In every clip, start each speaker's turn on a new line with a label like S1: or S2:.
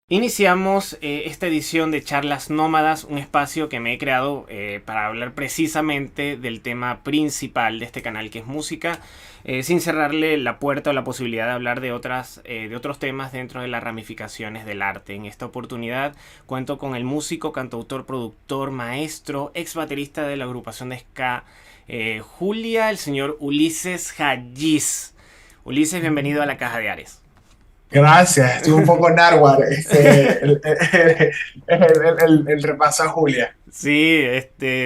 S1: Iniciamos esta edición de Charlas Nómadas, un espacio que me he creado para hablar precisamente del tema principal de este canal, que es música, sin cerrarle la puerta o la posibilidad de hablar de otros temas dentro de las ramificaciones del arte. En esta oportunidad cuento con el músico, cantautor, productor, maestro, ex baterista de la agrupación de ska Julia, el señor Ulises Hajiz. Ulises, bienvenido a la Caja de Ares.
S2: Gracias, estuve un poco náhuatl el repaso a Julia.
S1: Sí,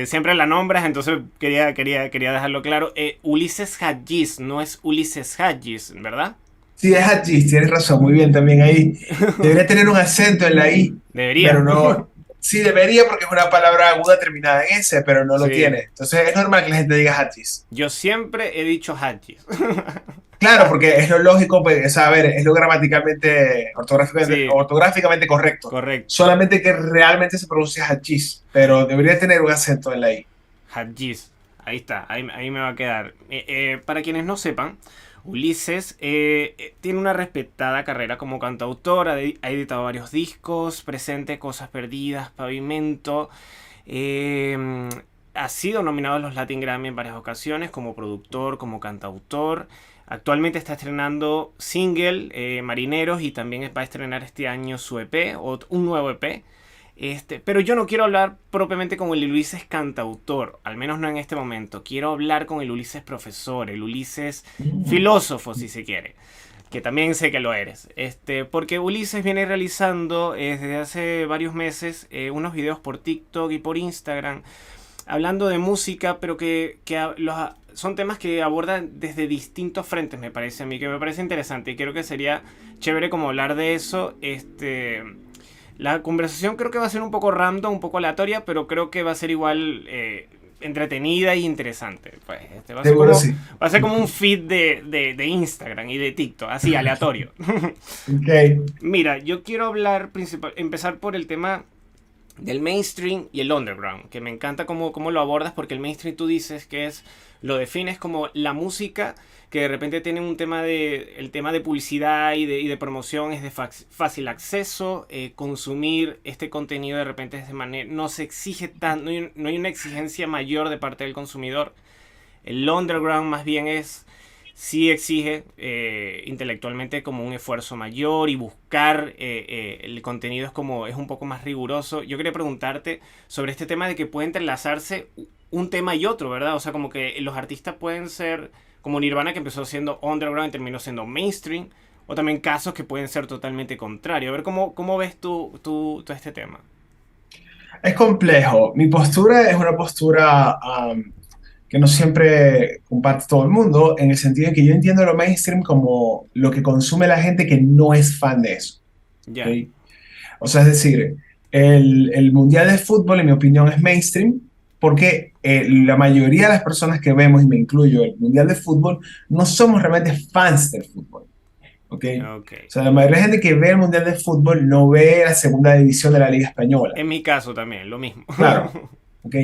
S1: siempre la nombras, entonces quería dejarlo claro. Ulises Hajiz, no es Ulises Hajiz, ¿verdad?
S2: Sí, es allí, tienes razón, muy bien también ahí. Debería tener un acento en la I, pero
S1: Debería.
S2: no. Sí, debería porque es una palabra aguda terminada en S, pero no lo
S1: Sí.
S2: tiene. Entonces es normal que la gente diga Hachis.
S1: Yo siempre he dicho Hajiz.
S2: Claro, porque es lo lógico, pues, a ver, es lo gramaticalmente,
S1: Sí,
S2: ortográficamente correcto.
S1: correcto.
S2: Solamente que realmente se pronuncia Hachis, pero debería tener un acento en la I.
S1: Hajiz. Ahí está, ahí me va a quedar. Para quienes no sepan, Ulises tiene una respetada carrera como cantautor, ha editado varios discos, presente Cosas Perdidas, Pavimento. Eh, Ha sido nominado a los Latin Grammy en varias ocasiones como productor, como cantautor. Actualmente está estrenando single Marineros y también va a estrenar este año su EP o un nuevo EP. Pero yo no quiero hablar propiamente con el Ulises cantautor, al menos no en este momento. Quiero hablar con el Ulises profesor, el Ulises filósofo, si se quiere, que también sé que lo eres. Porque Ulises viene realizando desde hace varios meses unos videos por TikTok y por Instagram, hablando de música, pero son temas que abordan desde distintos frentes, me parece a mí, que me parece interesante y creo que sería chévere como hablar de eso. La conversación creo que va a ser un poco random, un poco aleatoria, pero creo que va a ser igual entretenida y interesante. Pues,
S2: Seguro sí.
S1: va a ser como un feed de Instagram y de TikTok, así aleatorio.
S2: Ok.
S1: Mira, yo quiero empezar por el tema del mainstream y el underground, que me encanta cómo lo abordas, porque el mainstream tú dices que lo defines como la música que de repente tiene el tema de publicidad y de promoción es de fácil acceso, consumir este contenido de repente es de manera, no se exige tanto, no hay una exigencia mayor de parte del consumidor. El underground más bien sí exige intelectualmente como un esfuerzo mayor y buscar el contenido es un poco más riguroso. Yo quería preguntarte sobre este tema de que puede entrelazarse un tema y otro, ¿verdad? O sea, como que los artistas pueden ser como Nirvana, que empezó siendo underground y terminó siendo mainstream, o también casos que pueden ser totalmente contrarios. A ver, ¿cómo ves tú este tema?
S2: Es complejo. Mi postura es una postura que no siempre comparte todo el mundo, en el sentido de que yo entiendo lo mainstream como lo que consume la gente que no es fan de eso. ¿Ok?
S1: Ya,
S2: O sea, es decir, el Mundial de Fútbol, en mi opinión, es mainstream porque la mayoría de las personas que vemos, y me incluyo, el Mundial de Fútbol, no somos realmente fans del fútbol. ¿Ok?
S1: ok.
S2: O sea, la mayoría de la gente que ve el Mundial de Fútbol no ve la segunda división de la Liga Española.
S1: En mi caso también, lo mismo.
S2: Claro. ¿Ok?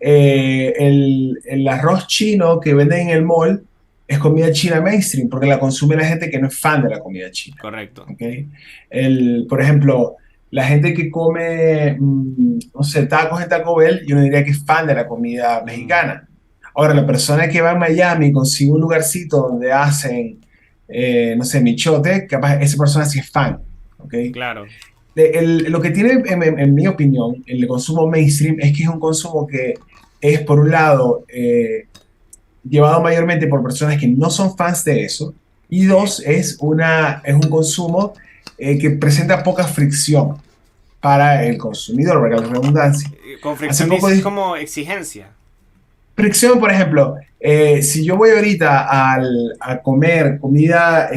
S2: El arroz chino que venden en el mall es comida china mainstream porque la consume la gente que no es fan de la comida china.
S1: Correcto.
S2: ¿Ok? Por ejemplo, la gente que come, no sé, tacos en Taco Bell, yo no diría que es fan de la comida
S1: Mm,
S2: mexicana. Ahora, la persona que va a Miami y consigue un lugarcito donde hacen, no sé, michote, capaz esa persona sí es fan. ¿Ok?
S1: claro.
S2: Lo que tiene, en mi opinión, el consumo mainstream es que es un consumo que es, por un lado, llevado mayormente por personas que no son fans de eso, y
S1: Sí.
S2: dos, es un consumo que presenta poca fricción para el consumidor, valga la redundancia.
S1: Con
S2: Hace
S1: fricción
S2: poco
S1: dices
S2: dije,
S1: como exigencia.
S2: fricción, por ejemplo, si yo voy ahorita a comer comida,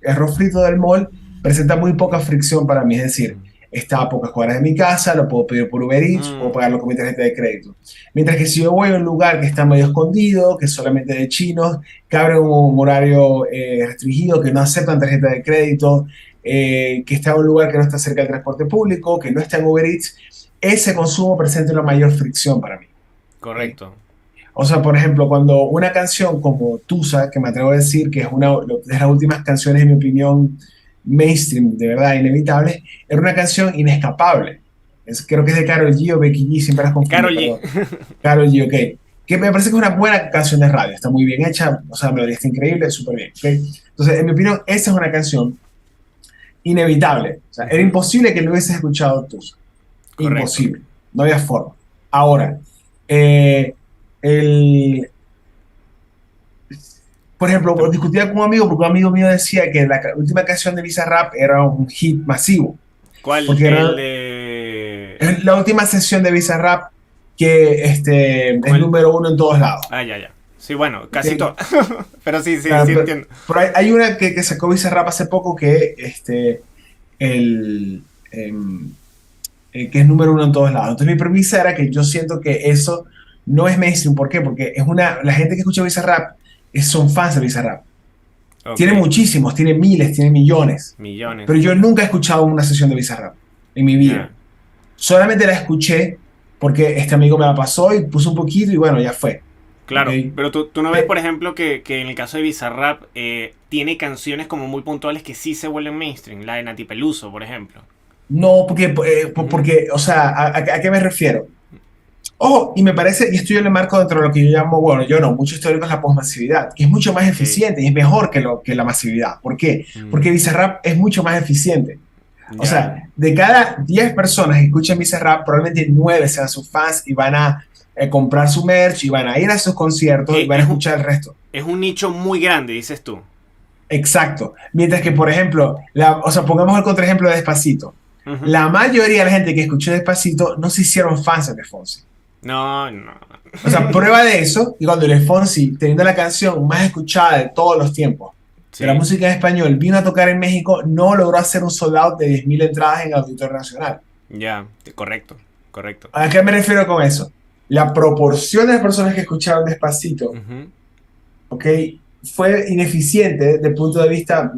S2: arroz frito del mall, presenta muy poca fricción para mí, es decir, está a pocas cuadras de mi casa, lo puedo pedir por Uber Eats, puedo
S1: Mm,
S2: pagarlo con mi tarjeta de crédito. Mientras que si yo voy a un lugar que está medio escondido, que es solamente de chinos, que abre un horario restringido, que no aceptan tarjeta de crédito, que está en un lugar que no está cerca del transporte público, que no está en Uber Eats, ese consumo presenta una mayor fricción para mí. ¿Ok?
S1: correcto.
S2: O sea, por ejemplo, cuando una canción como Tusa, que me atrevo a decir que es una de las últimas canciones, en mi opinión, mainstream, de verdad, inevitable, era una canción inescapable. Creo que es de Karol G o Becky G, siempre las confundo,
S1: Karol G.
S2: perdón. Karol G, ok. Que me parece que es una buena canción de radio, está muy bien hecha, o sea, la melodía está increíble, súper bien. ¿Ok? Entonces, en mi opinión, esa es una canción inevitable. O sea, era
S1: Ujú.
S2: imposible que no hubieses escuchado Tusa.
S1: Correcto.
S2: Imposible. No había forma. Ahora, eh, el, por ejemplo,
S1: Te-
S2: discutía con un amigo porque un amigo mío decía que la última canción de Bizarrap era un hit masivo,
S1: ¿Cuál?
S2: porque
S1: El
S2: era
S1: de...
S2: es la última sesión de Bizarrap que
S1: Con
S2: es
S1: el...
S2: número uno en todos lados.
S1: Ah, ya, ya. Sí, bueno, casi
S2: ¿Okay?
S1: todo. Pero sí, sí,
S2: Claro,
S1: sí entiendo.
S2: pero hay una que sacó Bizarrap hace poco que, el, em, que es número uno en todos lados. Entonces mi premisa era que yo siento que eso no es mainstream. ¿Por qué? Porque la gente que escucha Bizarrap son fans de Bizarrap.
S1: Ok.
S2: Tiene muchísimos, tiene miles, tiene millones. Pero
S1: Millones.
S2: yo nunca he escuchado una sesión de Bizarrap en mi vida.
S1: Ya.
S2: Solamente la escuché porque este amigo me la pasó y puso un poquito y bueno, ya fue. ¿Ok?
S1: Claro, pero tú no ves, por
S2: Pe-
S1: ejemplo, que en el caso de Bizarrap tiene canciones como muy puntuales que sí se vuelven mainstream. La de Nati Peluso, por ejemplo.
S2: no, porque,
S1: Ujú.
S2: porque, o sea, ¿a qué me refiero? Ojo, y me parece, y esto yo le marco dentro de lo que yo llamo, bueno, yo no, muchos teóricos la posmasividad, que es mucho más
S1: Ok.
S2: eficiente y es mejor que la masividad. ¿Por qué?
S1: Mm,
S2: Porque Bizarrap es mucho más eficiente. O
S1: ya.
S2: sea, de cada 10 personas que escuchan Bizarrap, probablemente 9 sean sus fans y van a comprar su merch y van a ir a sus conciertos y van a escuchar el resto.
S1: Es un nicho muy grande, dices tú.
S2: Exacto. Mientras que, por ejemplo, o sea, pongamos el contraejemplo de Despacito.
S1: Ujú.
S2: La mayoría de la gente que escuchó Despacito no se hicieron fans de Fonsi.
S1: No, no.
S2: O sea, prueba de eso, y cuando Luis Fonsi, teniendo la canción más escuchada de todos los tiempos de la
S1: Sí,
S2: música en español, vino a tocar en México, no logró hacer un sold out de 10.000 entradas en Auditorio Nacional.
S1: ya. Correcto, correcto.
S2: ¿A qué me refiero con eso? La proporción de las personas que escucharon Despacito,
S1: Ujú.
S2: ¿ok? Fue ineficiente desde el punto de vista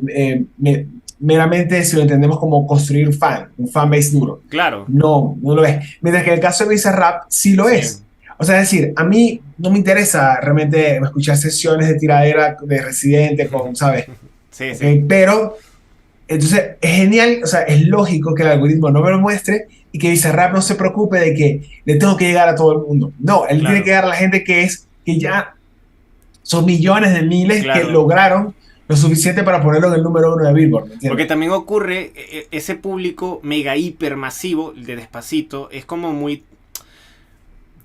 S2: meramente si lo entendemos como construir un fanbase duro.
S1: Claro,
S2: No, no lo es. Mientras que en el caso de Bizarrap sí lo
S1: sí.
S2: es. O sea, es decir, a mí no me interesa realmente escuchar sesiones de tiradera de Residente con, ¿sabes?
S1: Sí,
S2: ¿Ok?
S1: sí.
S2: Pero, entonces, es genial, o sea, es lógico que el algoritmo no me lo muestre y que Bizarrap no se preocupe de que le tengo que llegar a todo el mundo. No, él tiene que
S1: Claro,
S2: llegar a la gente que ya son millones de miles que
S1: claro.
S2: lograron lo suficiente para ponerlo en el número uno de Billboard, ¿me
S1: Porque
S2: entiendes?
S1: también ocurre, ese público mega hiper masivo de Despacito es como muy...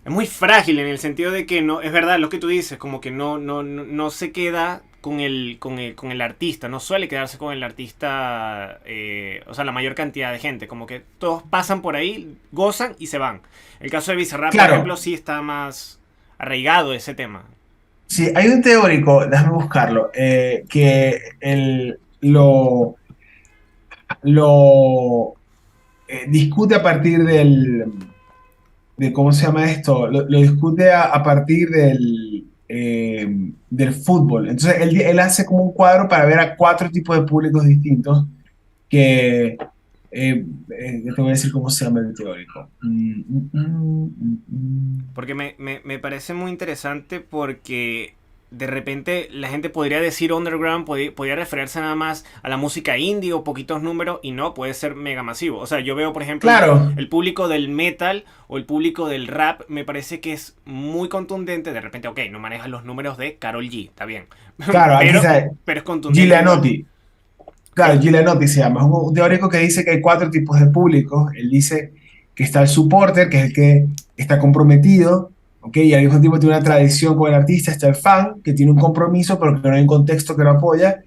S1: Es muy frágil en el sentido de que no, es verdad lo que tú dices, como que no se queda con el artista, no suele quedarse con el artista, o sea, la mayor cantidad de gente, como que todos pasan por ahí, gozan y se van. El caso de Bizarrap, por ejemplo,
S2: Claro,
S1: sí está más arraigado ese tema.
S2: sí, hay un teórico, déjame buscarlo, que lo discute a partir ¿cómo se llama esto? Lo discute a partir del fútbol. Entonces, él hace como un cuadro para ver a cuatro tipos de públicos distintos que, te voy a decir cómo se llama el teórico.
S1: Porque me parece muy interesante porque de repente la gente podría decir underground, podría referirse nada más a la música indie o poquitos números y no, puede ser mega masivo. O sea, yo veo por ejemplo
S2: Claro,
S1: el público del metal o el público del rap, me parece que es muy contundente. De repente, ok, no maneja los números de Karol G, está bien.
S2: claro, aquí
S1: pero,
S2: está
S1: pero es contundente igual.
S2: Giulianotti. Claro,
S1: ¿Cuál?
S2: Giulianotti se llama. Es un teórico que dice que hay cuatro tipos de públicos. Él dice que está el supporter, que es el que está comprometido, ¿ok? Y al mismo tiempo tiene una tradición con el artista. Está el fan, que tiene un compromiso, pero que no hay un contexto que lo apoya.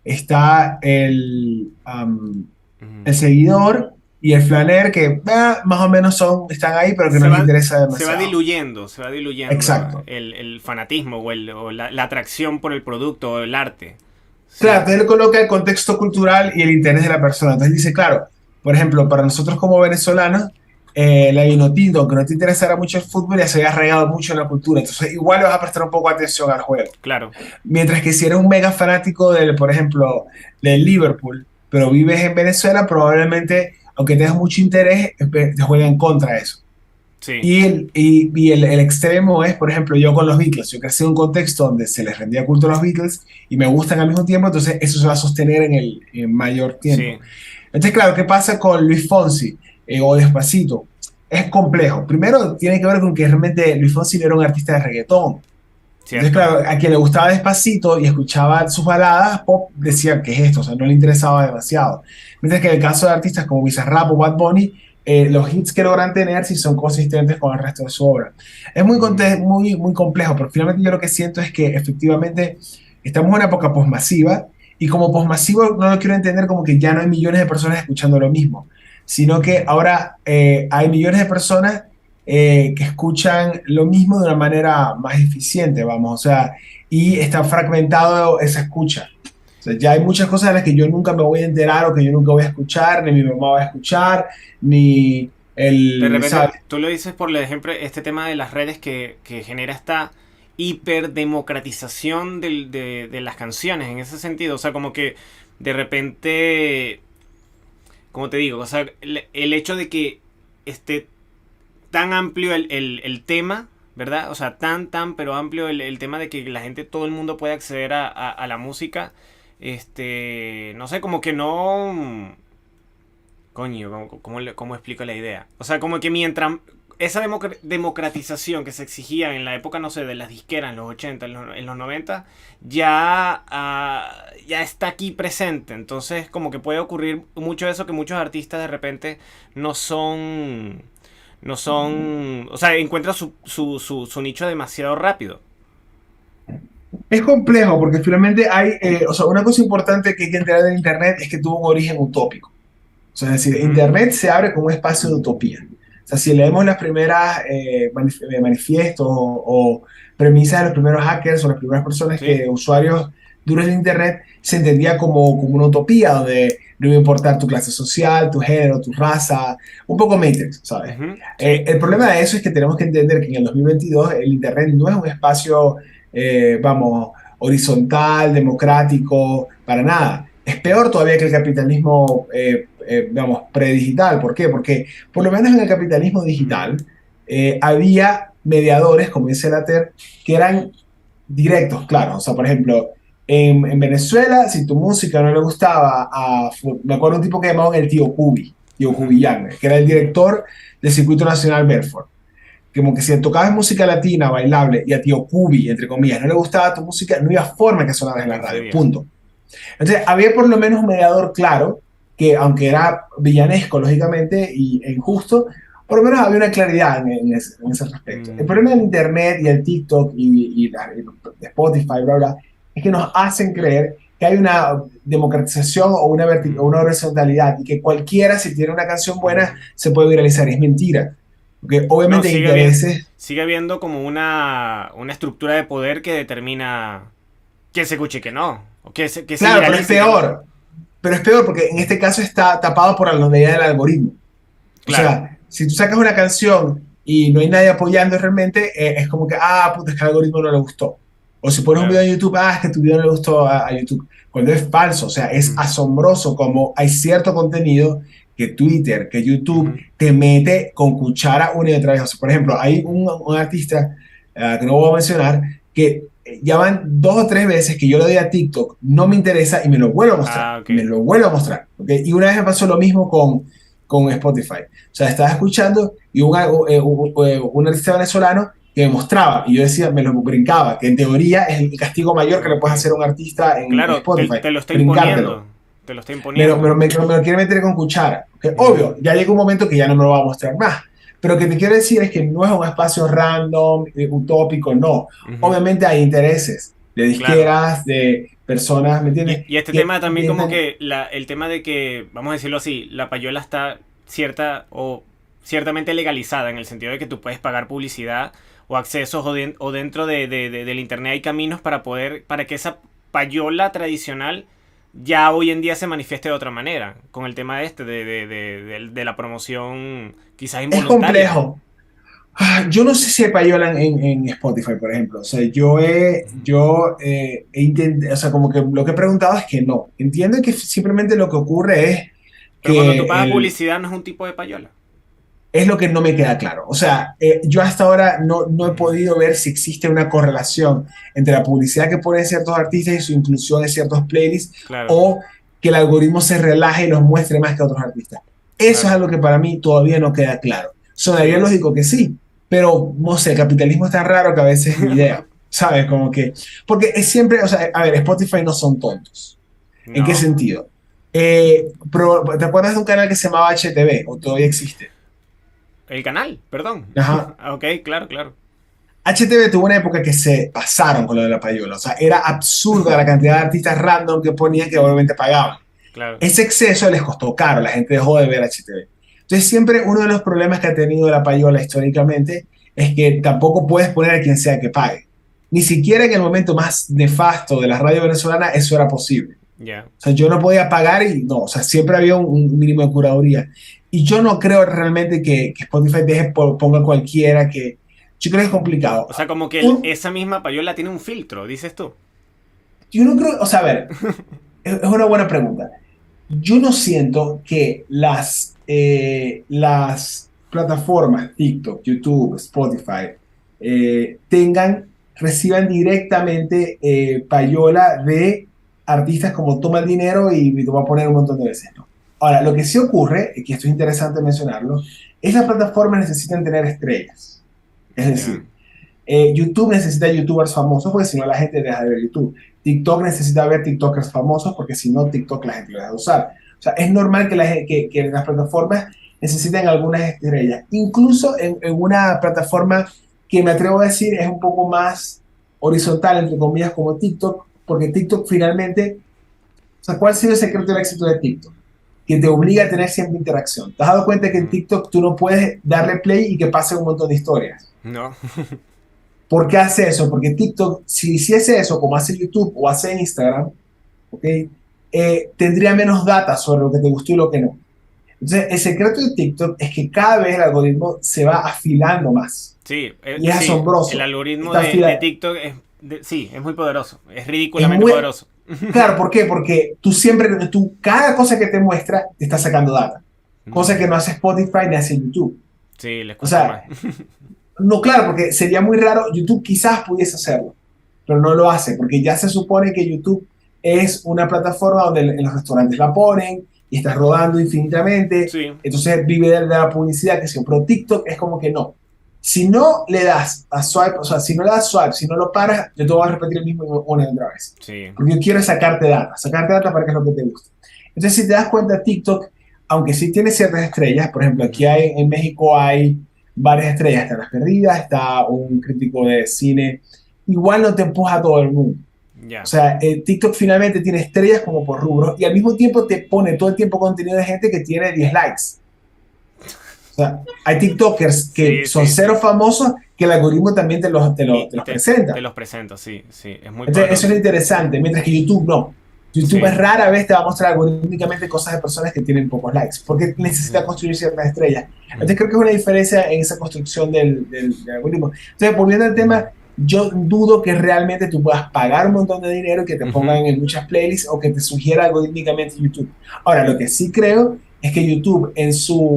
S2: Está
S1: Ujú.
S2: el seguidor y el flaner, que más o menos están ahí, pero que no les interesa demasiado.
S1: Se va diluyendo
S2: Exacto.
S1: el fanatismo o la atracción por el producto o el arte.
S2: Claro,
S1: Sí,
S2: entonces él coloca el contexto cultural y el interés de la persona. Entonces dice, claro, por ejemplo, para nosotros como venezolanos, la Vinotinto, aunque no te interesara mucho el fútbol, ya se había arraigado mucho en la cultura. Entonces igual le vas a prestar un poco de atención al juego.
S1: claro.
S2: Mientras que si eres un mega fanático del, por ejemplo, del Liverpool, pero vives en Venezuela, probablemente, aunque tengas mucho interés, te juega en contra de eso.
S1: Sí,
S2: Y el extremo es, por ejemplo, yo con los Beatles. Yo crecí en un contexto donde se les rendía culto a los Beatles y me gustan al mismo tiempo, entonces eso se va a sostener en mayor tiempo.
S1: sí,
S2: Entonces, claro, ¿qué pasa con Luis Fonsi o Despacito? Es complejo. Primero, tiene que ver con que realmente Luis Fonsi no era un artista de reggaetón. Entonces,
S1: cierto.
S2: claro, a quien le gustaba Despacito y escuchaba sus baladas pop, decía que es esto, o sea, no le interesaba demasiado. Mientras que en el caso de artistas como Bizarrap o Bad Bunny, los hits que logran tener sí son consistentes con el resto de su obra. Es
S1: Mm,
S2: muy complejo, pero finalmente yo lo que siento es que efectivamente estamos en una época posmasiva y como posmasivo no lo quiero entender como que ya no hay millones de personas escuchando lo mismo, sino que ahora hay millones de personas que escuchan lo mismo de una manera más eficiente, vamos, o sea, y está fragmentado esa escucha. O sea, ya hay muchas cosas de las que yo nunca me voy a enterar o que yo nunca voy a escuchar, ni mi mamá va a escuchar, ni
S1: De repente,
S2: ¿sabes?
S1: tú lo dices por el ejemplo, este tema de las redes que genera esta hiperdemocratización de las canciones en ese sentido. O sea, como que de repente, como te digo, o sea, el hecho de que esté tan amplio el tema, ¿verdad? O sea, pero amplio el tema de que la gente, todo el mundo puede acceder a la música. No sé, como que no. Coño, ¿cómo explico la idea? O sea, como que mientras esa democratización que se exigía en la época, no sé, de las disqueras, en los 80 en los 90 ya, ya está aquí presente. Entonces, como que puede ocurrir mucho eso que muchos artistas de repente no son, no son, o sea, encuentran su nicho demasiado rápido.
S2: Es complejo porque finalmente hay, o sea, una cosa importante que hay que entender del Internet es que tuvo un origen utópico. O sea, es decir,
S1: Ujú,
S2: Internet se abre como un espacio de utopía. O sea, si leemos las primeras manifiestos o premisas de los primeros hackers o las primeras personas
S1: sí.
S2: que, usuarios duros de Internet, se entendía como una utopía donde no iba a importar tu clase social, tu género, tu raza, un poco Matrix, ¿sabes?
S1: Ujú, sí.
S2: El problema de eso es que tenemos que entender que en el 2022 el Internet no es un espacio, vamos, horizontal, democrático, para nada. Es peor todavía que el capitalismo, digamos, predigital. ¿Por qué? Porque por lo menos en el capitalismo digital había mediadores, como dice Latter, que eran directos, claro. O sea, por ejemplo, en Venezuela, si tu música no le gustaba me acuerdo un tipo que llamaban el tío
S1: Ujú,
S2: Cubi Yagner, que era el director del Circuito Nacional Belfort. Como que si tocabas música latina, bailable, y a tío Cubi, entre comillas, no le gustaba tu música, no había forma que sonaras en la radio,
S1: vencería.
S2: punto. Entonces, había por lo menos un mediador claro, que aunque era villanesco, lógicamente, e injusto, por lo menos había una claridad en ese respecto. El
S1: Ujú.
S2: problema del Internet y el TikTok y Spotify, bla, bla, es que nos hacen creer que hay una democratización o o una horizontalidad y que cualquiera, si tiene una canción buena, se puede viralizar. Es mentira. Porque
S1: No,
S2: obviamente hay intereses.
S1: sigue habiendo como una estructura de poder que determina quién se escuche y que no. O que se
S2: Claro,
S1: viralice y que no.
S2: pero es peor porque en este caso está tapado por la medida del algoritmo. O
S1: Claro.
S2: sea, si tú sacas una canción y no hay nadie apoyando realmente, es como que, puta, es que al algoritmo no le gustó. O si pones un video
S1: Claro.
S2: en YouTube, es que tu video no le gustó a YouTube. Cuando es falso, o sea, es
S1: Ujú,
S2: asombroso como hay cierto contenido que Twitter, que YouTube
S1: ujú.
S2: te mete con cuchara una y otra vez. O sea, por ejemplo, hay un artista que no voy a mencionar que ya van 2 o 3 veces que yo le doy a TikTok, no me interesa y me lo vuelvo a mostrar.
S1: Ah, ok.
S2: Y me lo vuelvo a mostrar. ¿Okay? Y una vez me pasó lo mismo con Spotify. O sea, estaba escuchando y un artista venezolano que me mostraba y yo decía, me lo brincaba, que en teoría es el castigo mayor que le
S1: Ok.
S2: puedes hacer a un artista en
S1: Claro,
S2: Spotify,
S1: te lo está
S2: brincártelo.
S1: imponiendo. Te lo está
S2: Pero,
S1: imponiendo.
S2: pero me lo quiere meter con cuchara. Que
S1: Ujú,
S2: obvio, ya llega un momento que ya no me lo va a mostrar más. Pero que te quiero decir es que no es un espacio random, utópico, no.
S1: ujú.
S2: Obviamente hay intereses de
S1: Claro.
S2: disqueras, de personas, ¿me entiendes?
S1: Y este
S2: Que
S1: tema también como
S2: intentan.
S1: que el tema de que, vamos a decirlo así, la payola está cierta o ciertamente legalizada en el sentido de que tú puedes pagar publicidad o accesos o dentro del internet hay caminos para que esa payola tradicional ya hoy en día se manifieste de otra manera, con el tema de la promoción quizás
S2: Es
S1: involuntaria.
S2: complejo. Yo no sé si hay payola en Spotify, por ejemplo. O sea, he intentado, o sea, como que lo que he preguntado es que no. Entiendo que simplemente lo que ocurre es
S1: Pero cuando tú
S2: que
S1: pagas publicidad no es un tipo de payola.
S2: Es lo que no me queda claro. O sea, yo hasta ahora no he
S1: Ujú.
S2: podido ver si existe una correlación entre la publicidad que ponen ciertos artistas y su inclusión en ciertos playlists,
S1: Claro,
S2: o que el algoritmo se relaje y los muestre más que otros artistas. Eso es
S1: claro.
S2: algo que para mí todavía no queda claro. Sonaría
S1: Sí.
S2: lógico que sí, pero no sé, el capitalismo es tan raro que a veces ni idea, ¿sabes? Como que, porque es siempre, o sea, a ver, Spotify no son tontos. ¿En qué
S1: No.
S2: sentido? Pero, ¿te acuerdas de un canal que se llamaba HTV o todavía existe?
S1: El canal, perdón.
S2: Ajá.
S1: Ok, claro, claro.
S2: HTV tuvo una época que se pasaron con lo de la payola. O sea, era absurda la cantidad de artistas random que ponían que obviamente pagaban.
S1: Claro.
S2: Ese exceso les costó caro, la gente dejó de ver HTV. Entonces, siempre uno de los problemas que ha tenido la payola históricamente es que tampoco puedes poner a quien sea que pague. Ni siquiera en el momento más nefasto de la radio venezolana eso era posible.
S1: Ya.
S2: O sea, yo no podía pagar y no, o sea, siempre había un mínimo de curaduría. Y yo no creo realmente que Spotify ponga cualquiera que... Yo creo que es complicado.
S1: O sea, como que
S2: Un,
S1: esa misma payola tiene un filtro, dices tú.
S2: yo no creo, o sea, a ver, es una buena pregunta. Yo no siento que las plataformas, TikTok, YouTube, Spotify, reciban directamente payola de artistas como toma el dinero y lo va a poner un montón de veces, ¿no? Ahora, lo que sí ocurre, y que esto es interesante mencionarlo, es que las plataformas necesitan tener estrellas. Es
S1: Ya.
S2: decir, YouTube necesita youtubers famosos porque si no la gente deja de ver YouTube. TikTok necesita ver TikTokers famosos porque si no TikTok la gente lo deja de usar. O sea, es normal que las plataformas necesiten algunas estrellas. Incluso en una plataforma que me atrevo a decir es un poco más horizontal, entre comillas, como TikTok, porque TikTok finalmente, o sea, ¿cuál ha sido el secreto del éxito de TikTok? Que te obliga a tener siempre interacción. ¿Te has dado cuenta que en
S1: Mm.
S2: TikTok tú no puedes darle play y que pase un montón de historias?
S1: No.
S2: ¿Por qué hace eso? Porque TikTok, si hiciese eso como hace YouTube o hace Instagram, ¿okay? Tendría menos data sobre lo que te gustó y lo que no. Entonces, el secreto de TikTok es que cada vez el algoritmo se va afilando más.
S1: Sí,
S2: Y es
S1: sí. El
S2: asombroso.
S1: algoritmo
S2: Está
S1: de
S2: afilado.
S1: TikTok es, sí, es muy poderoso. Es
S2: Es
S1: ridículamente
S2: muy...
S1: poderoso.
S2: Claro, ¿por qué? Porque cada cosa que te muestra, te está sacando data. Cosa que
S1: Mm.
S2: no hace Spotify ni hace YouTube.
S1: Sí, les
S2: O
S1: cuesta
S2: sea,
S1: más.
S2: no, claro, porque sería muy raro. YouTube quizás pudiese hacerlo, pero no lo hace, porque ya se supone que YouTube es una plataforma donde en los restaurantes la ponen y está rodando infinitamente,
S1: Sí.
S2: entonces vive de la publicidad, que siempre TikTok es como que no. Si no le das a swipe, o sea, si no le das swipe, si no lo paras, yo te voy a repetir el mismo una y otra vez.
S1: Sí.
S2: Porque yo quiero sacarte data para que es lo que te guste. Entonces, si te das cuenta, TikTok, aunque sí tiene ciertas estrellas, por ejemplo, aquí
S1: Ujú.
S2: en México hay varias estrellas, está Las Perdidas, está un crítico de cine, igual no te empuja a todo el mundo. O
S1: Ya.
S2: sea, TikTok finalmente tiene estrellas como por rubros y al mismo tiempo te pone todo el tiempo contenido de gente que tiene 10 likes. O sea, hay TikTokers que
S1: Sí,
S2: son
S1: sí,
S2: cero
S1: sí.
S2: famosos que el algoritmo también te
S1: Y
S2: los
S1: te
S2: presenta.
S1: los presento, sí, sí. Es muy
S2: Entonces, eso es
S1: poderoso.
S2: interesante, mientras que YouTube no. YouTube es
S1: Sí.
S2: rara vez te va a mostrar algorítmicamente cosas de personas que tienen pocos likes, porque necesita
S1: Sí.
S2: construir ciertas estrellas. Entonces, creo que es una diferencia en esa construcción del algoritmo. Entonces, volviendo al
S1: Ujú.
S2: tema, yo dudo que realmente tú puedas pagar un montón de dinero y que te
S1: Ujú.
S2: pongan en muchas playlists o que te sugiera algorítmicamente YouTube. Ahora, lo que sí creo es que YouTube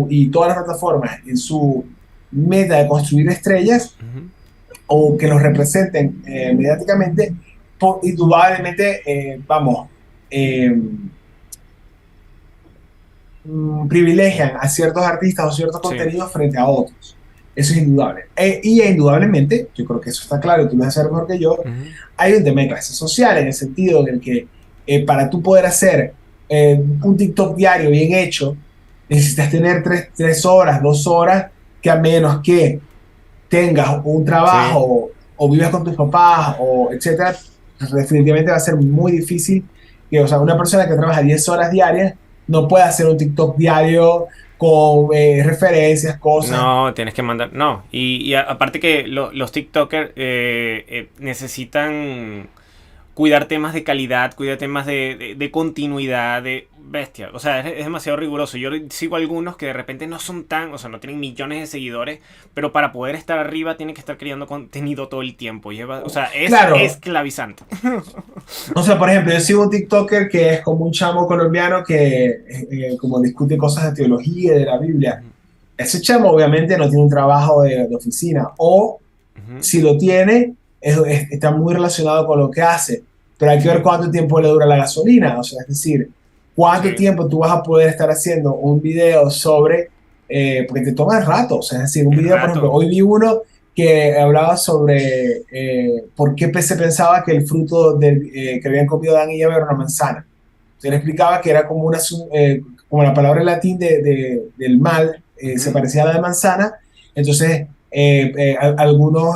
S2: y todas las plataformas en su meta de construir estrellas
S1: Ujú.
S2: o que los representen mediáticamente, indudablemente, vamos, eh, privilegian a ciertos artistas o ciertos
S1: Sí.
S2: contenidos frente a otros. Eso es indudable. Y indudablemente, yo creo que eso está claro, y tú lo vas a saber mejor que yo,
S1: Ujú.
S2: hay un tema de clase social en el sentido en el que para tú poder hacer un TikTok diario bien hecho, necesitas tener 3 horas, 2 horas, que a menos que tengas un
S1: Sí.
S2: trabajo o vivas con tus papás o etcétera, pues definitivamente va a ser muy difícil que, o sea, una persona que trabaja 10 horas diarias no pueda hacer un TikTok diario con referencias, cosas.
S1: No, tienes que mandar. No, y aparte que los TikTokers necesitan cuidar temas de calidad, cuidar temas de continuidad, de bestia. O sea, es demasiado riguroso. Yo sigo algunos que de repente no son tan, o sea, no tienen millones de seguidores, pero para poder estar arriba tienen que estar creando contenido todo el tiempo. O sea, es
S2: Claro,
S1: esclavizante.
S2: o sea, por ejemplo, yo sigo un TikToker que es como un chamo colombiano que como discute cosas de teología y de la Biblia. ese chamo obviamente no tiene un trabajo de oficina, o
S1: Ujú.
S2: si lo tiene, está muy relacionado con lo que hace, pero hay que ver
S1: Sí,
S2: cuánto tiempo le dura la gasolina, o sea, es decir, cuánto
S1: sí,
S2: tiempo tú vas a poder estar haciendo un video sobre, porque te toma rato, o sea, es decir, un
S1: es
S2: video, por ejemplo,
S1: rato.
S2: hoy vi uno que hablaba sobre por qué se pensaba que el fruto que habían comido Adán y Eva era una manzana. Se le explicaba que era como, como la palabra en latín del mal, se
S1: Ujú.
S2: parecía a la de manzana, entonces algunos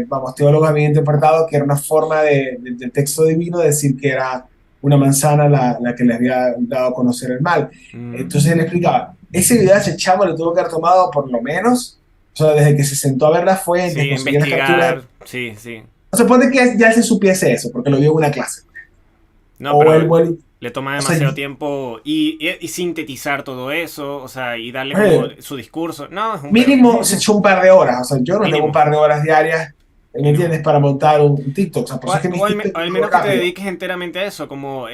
S2: vamos, teólogos habían interpretado que era una forma del texto divino de decir que era una manzana la que le había dado a conocer el mal.
S1: Mm.
S2: Entonces él explicaba, ese video a ese chavo le tuvo que haber tomado por lo menos, o sea, desde que se sentó a ver las fuentes,
S1: Sí,
S2: consiguió las capturas.
S1: investigar, sí, sí.
S2: No se supone que ya se supiese eso, porque lo vio en una clase.
S1: No,
S2: O
S1: pero
S2: él, bueno,
S1: le toma
S2: o sea,
S1: demasiado tiempo y sintetizar todo eso, o sea, y darle como
S2: oye,
S1: su discurso. No, es un peo.
S2: mínimo se echó un par de horas. O sea, yo no tengo un
S1: Mínimo,
S2: par de horas diarias, ¿me
S1: mínimo.
S2: entiendes? Para montar un TikTok. O sea, por eso es que mis
S1: O
S2: TikToks
S1: al
S2: los digo
S1: menos que te
S2: rápido.
S1: dediques enteramente a eso, como